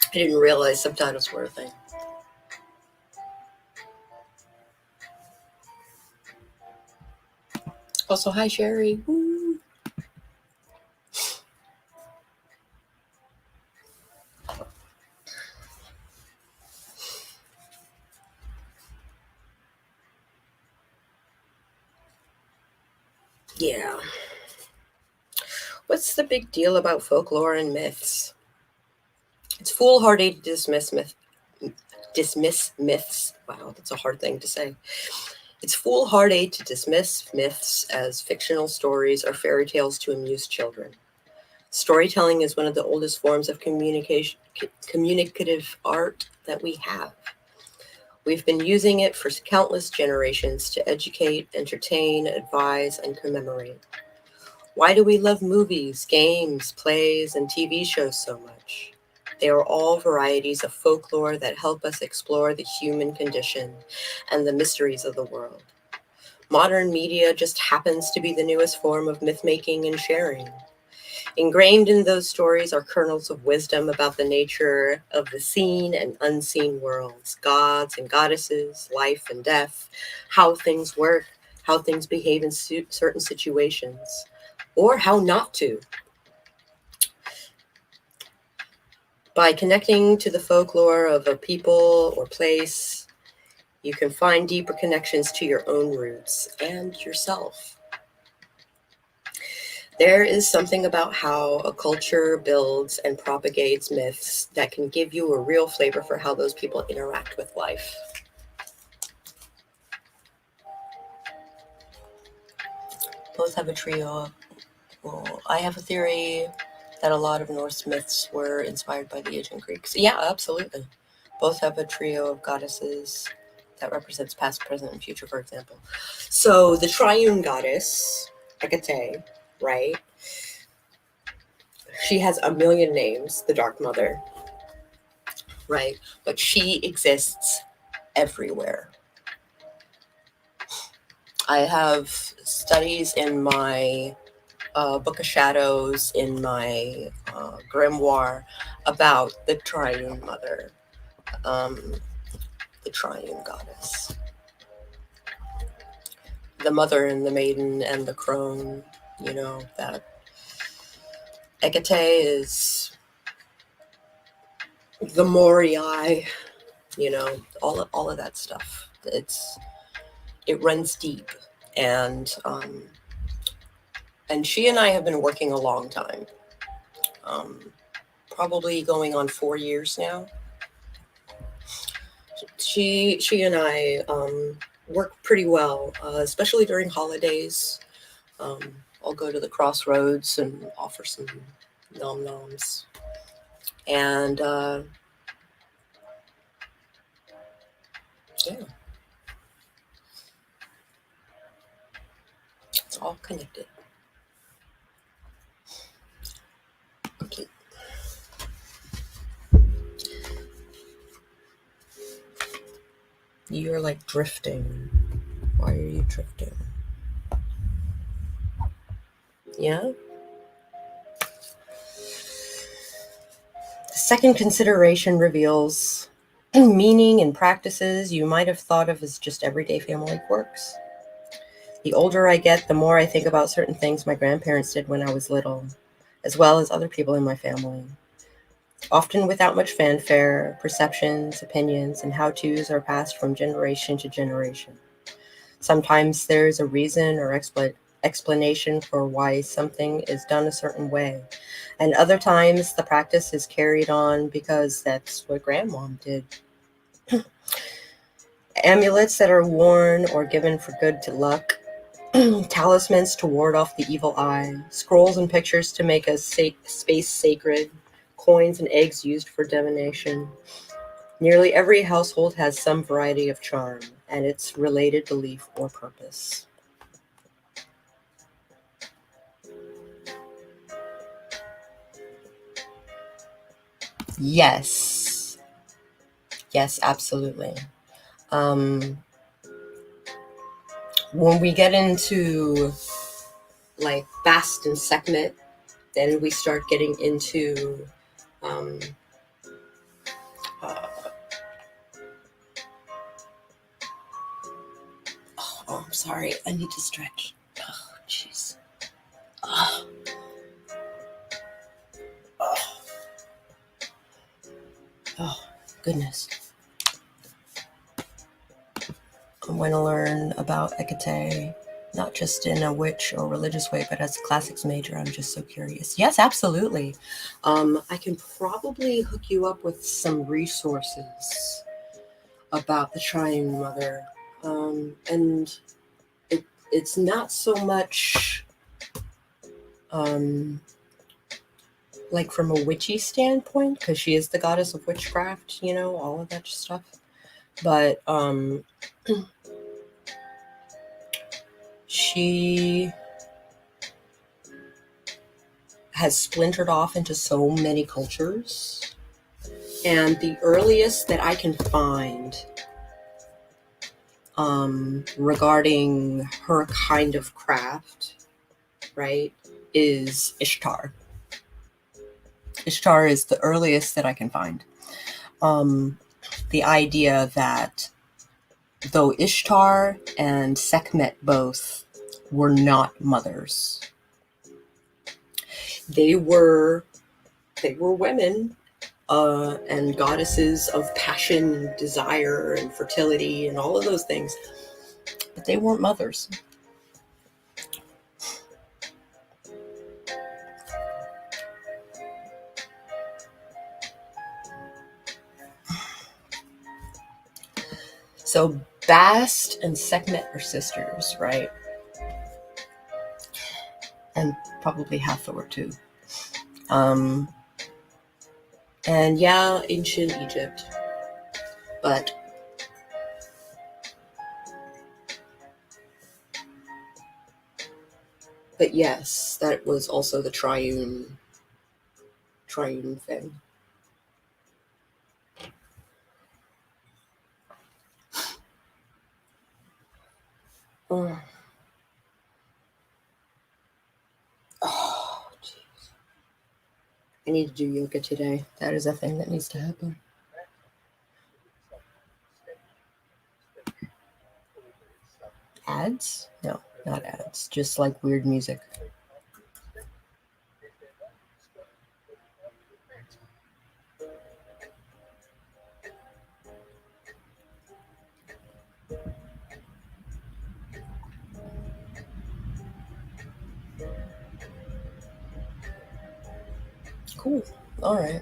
I didn't realize subtitles were a thing. Also, hi Sherry. Woo. Yeah. What's the big deal about folklore and myths? It's foolhardy to dismiss myths. Wow, that's a hard thing to say. It's foolhardy to dismiss myths as fictional stories or fairy tales to amuse children. Storytelling is one of the oldest forms of communicative art that we have. We've been using it for countless generations to educate, entertain, advise, and commemorate. Why do we love movies, games, plays, and TV shows so much? They are all varieties of folklore that help us explore the human condition and the mysteries of the world. Modern media just happens to be the newest form of myth making and sharing. Ingrained in those stories are kernels of wisdom about the nature of the seen and unseen worlds, gods and goddesses, life and death, how things work, how things behave in certain situations, or how not to. By connecting to the folklore of a people or place, you can find deeper connections to your own roots and yourself. There is something about how a culture builds and propagates myths that can give you a real flavor for how those people interact with life. Both have a trio of, well, I have a theory that a lot of Norse myths were inspired by the ancient Greeks. Yeah, absolutely. Both have a trio of goddesses that represents past, present, and future, for example. So the triune goddess, Hecate, right? She has a million names, the Dark Mother, right? But she exists everywhere. I have studies in my Book of Shadows, in my grimoire, about the Triune Mother, um, the Triune Goddess, the Mother and the Maiden and the Crone. You know that Hecate is the Morii. You know all of that stuff. It runs deep, and she and I have been working a long time, probably going on 4 years now. She and I work pretty well, especially during holidays. I'll go to the crossroads and offer some nom noms, and yeah, it's all connected. Okay. You're like drifting. Why are you drifting? Yeah? The second consideration reveals meaning and practices you might have thought of as just everyday family quirks. The older I get, the more I think about certain things my grandparents did when I was little, as well as other people in my family. Often without much fanfare, perceptions, opinions, and how to's are passed from generation to generation. Sometimes there's a reason or explanation for why something is done a certain way, and other times the practice is carried on because that's what grandmom did. Amulets that are worn or given for good to luck, talismans to ward off the evil eye, scrolls and pictures to make a space sacred, coins and eggs used for divination. Nearly every household has some variety of charm and its related belief or purpose. Yes. Yes, absolutely. Um, when we get into like Bast and Sekhmet, then we start getting into um, uh, oh, I'm sorry, I need to stretch. Oh, jeez. Oh, oh, oh, goodness. I'm going to learn about Hecate, not just in a witch or religious way, but as a classics major. I'm just so curious. Yes, absolutely. I can probably hook you up with some resources about the Triune Mother. And it's not so much um, like from a witchy standpoint, because she is the goddess of witchcraft, all of that stuff. But she has splintered off into so many cultures. And the earliest that I can find regarding her kind of craft, right, is Ishtar. Ishtar is the earliest that I can find. The idea that though Ishtar and Sekhmet both were not mothers, they were women and goddesses of passion and desire and fertility and all of those things, but they weren't mothers. So Bast and Sekhmet are sisters, right? And probably Hathor too. Um, and yeah, ancient Egypt, but yes, that was also the triune thing. Oh, oh, jeez. I need to do yoga today. That is a thing that needs to happen. Ads? No, not ads. Just like weird music. Cool. All right.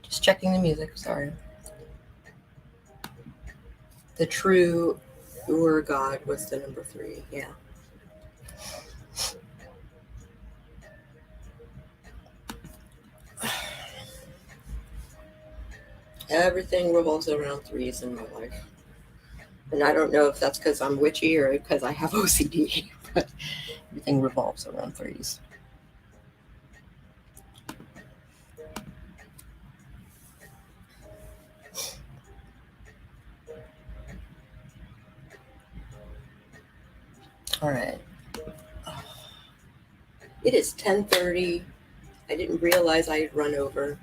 Just checking the music. Sorry. The true Ur god was the number 3. Yeah. Everything revolves around threes in my life. And I don't know if that's because I'm witchy or because I have OCD, but everything revolves around threes. All right. It is 10:30. I didn't realize I had run over.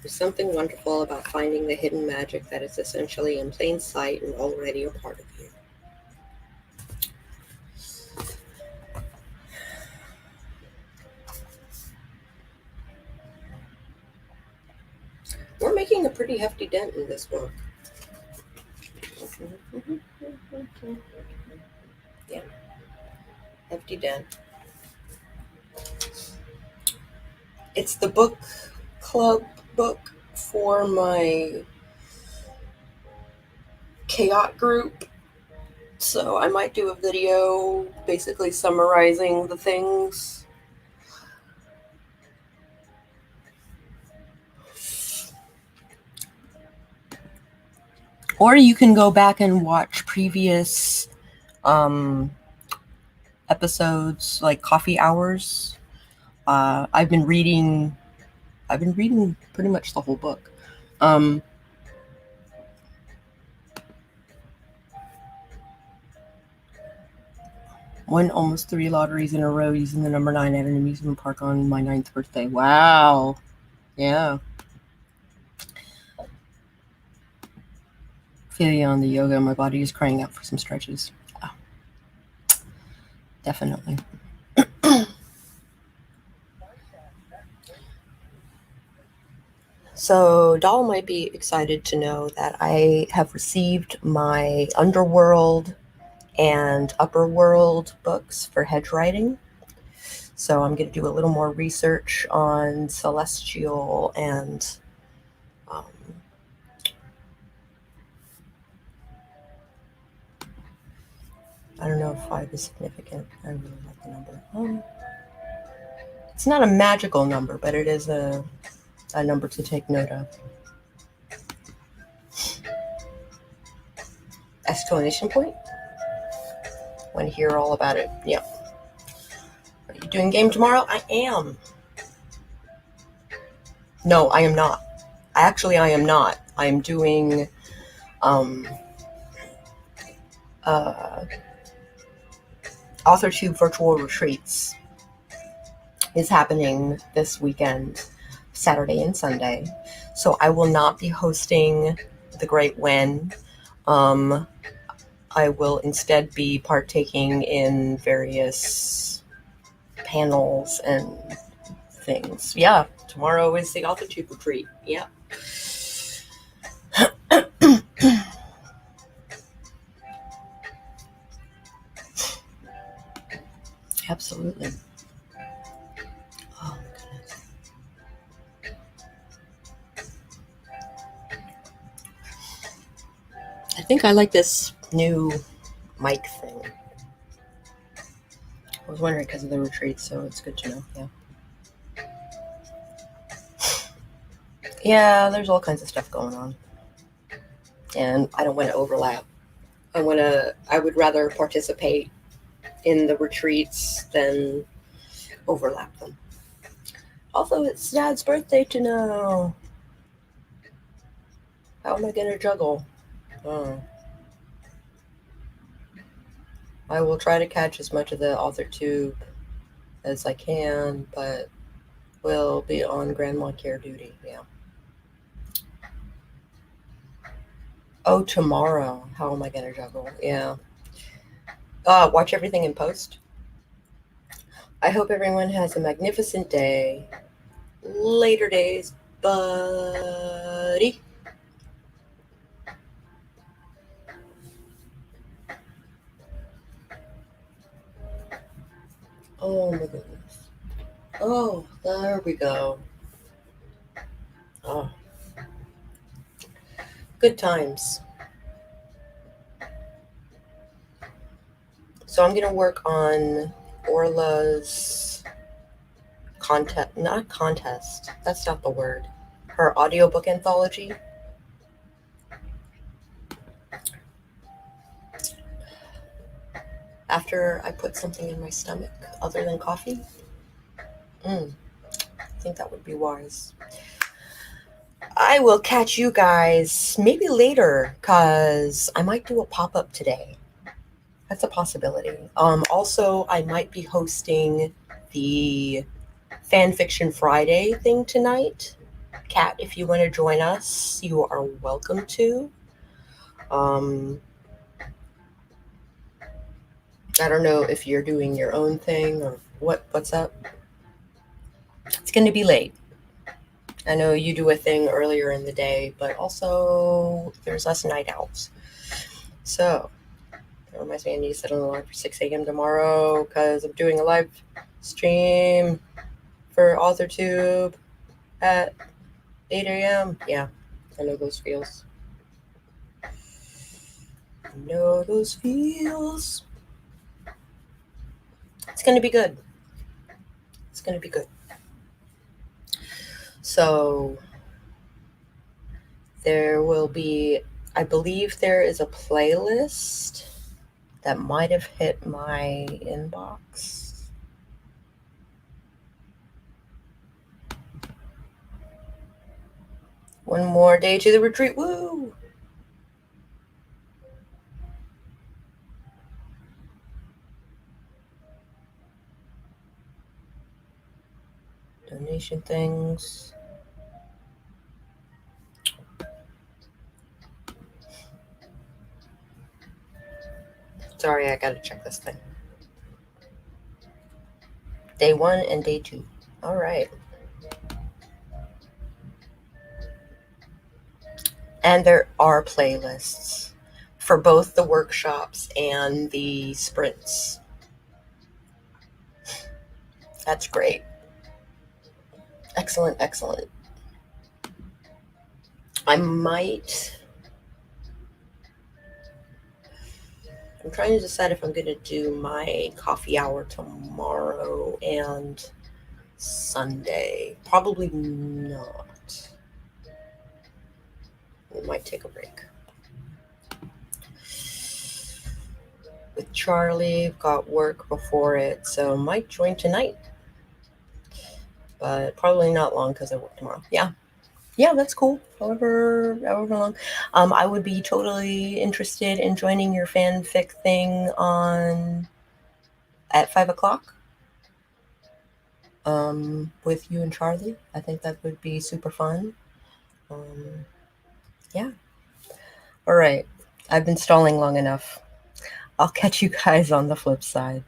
There's something wonderful about finding the hidden magic that is essentially in plain sight and already a part of you. We're making a pretty hefty dent in this book. Yeah, hefty dent. It's the book club book for my chaos group. So I might do a video basically summarizing the things. Or you can go back and watch previous episodes, like coffee hours. I've been reading pretty much the whole book. Won almost 3 lotteries in a row using the number 9 at an amusement park on my 9th birthday. Wow. Yeah. Feeling on the yoga, my body is crying out for some stretches. Yeah. Definitely. So, Doll might be excited to know that I have received my Underworld and Upper World books for hedge writing. So, I'm going to do a little more research on celestial and um, I don't know if 5 is significant. I really like the number. It's not a magical number, but it is a number to take note of. Exclamation point? Want to hear all about it? Yeah. Are you doing game tomorrow? I am. No, I am not. Actually, I am not. I'm doing uh, AuthorTube virtual retreats is happening this weekend, Saturday and Sunday. So I will not be hosting the Great When. I will instead be partaking in various panels and things. Yeah, tomorrow is the AuthorTube retreat. Yeah. Absolutely. Oh my goodness. I think I like this new mic thing. I was wondering because of the retreat, so it's good to know. Yeah. Yeah, there's all kinds of stuff going on. And I don't want to overlap. I would rather participate in the retreats than overlap them. Also, it's Dad's birthday tomorrow. How am I going to juggle? Oh. I will try to catch as much of the AuthorTube as I can, but will be on grandma care duty. Yeah. Oh, tomorrow. How am I going to juggle? Yeah. Watch everything in post. I hope everyone has a magnificent day. Later days, buddy. Oh my goodness. Oh, there we go. Oh, good times. So I'm going to work on Orla's not contest. That's not the word. Her audiobook anthology. After I put something in my stomach other than coffee. I think that would be wise. I will catch you guys maybe later because I might do a pop up today. That's a possibility. Also, I might be hosting the Fan Fiction Friday thing tonight. Kat, if you want to join us, you are welcome to. Um, I don't know if you're doing your own thing or what's up. It's going to be late. I know you do a thing earlier in the day, but also there's less night owls. So that reminds me, I need to set an alarm for 6 a.m. tomorrow because I'm doing a live stream for AuthorTube at 8 a.m. Yeah, I know those feels. I know those feels. It's going to be good. It's going to be good. So there will be, I believe there is a playlist that might have hit my inbox. One more day to the retreat. Woo! Donation things. Sorry, I gotta check this thing. Day 1 and day 2. All right. And there are playlists for both the workshops and the sprints. That's great. Excellent, excellent. I might. I'm trying to decide if I'm going to do my coffee hour tomorrow and Sunday. Probably not. We might take a break. With Charlie, got work before it, so might join tonight. But probably not long because I work tomorrow. Yeah, that's cool. However long. I would be totally interested in joining your fanfic thing on at 5 o'clock. With you and Charlie. I think that would be super fun. Um, yeah. All right. I've been stalling long enough. I'll catch you guys on the flip side.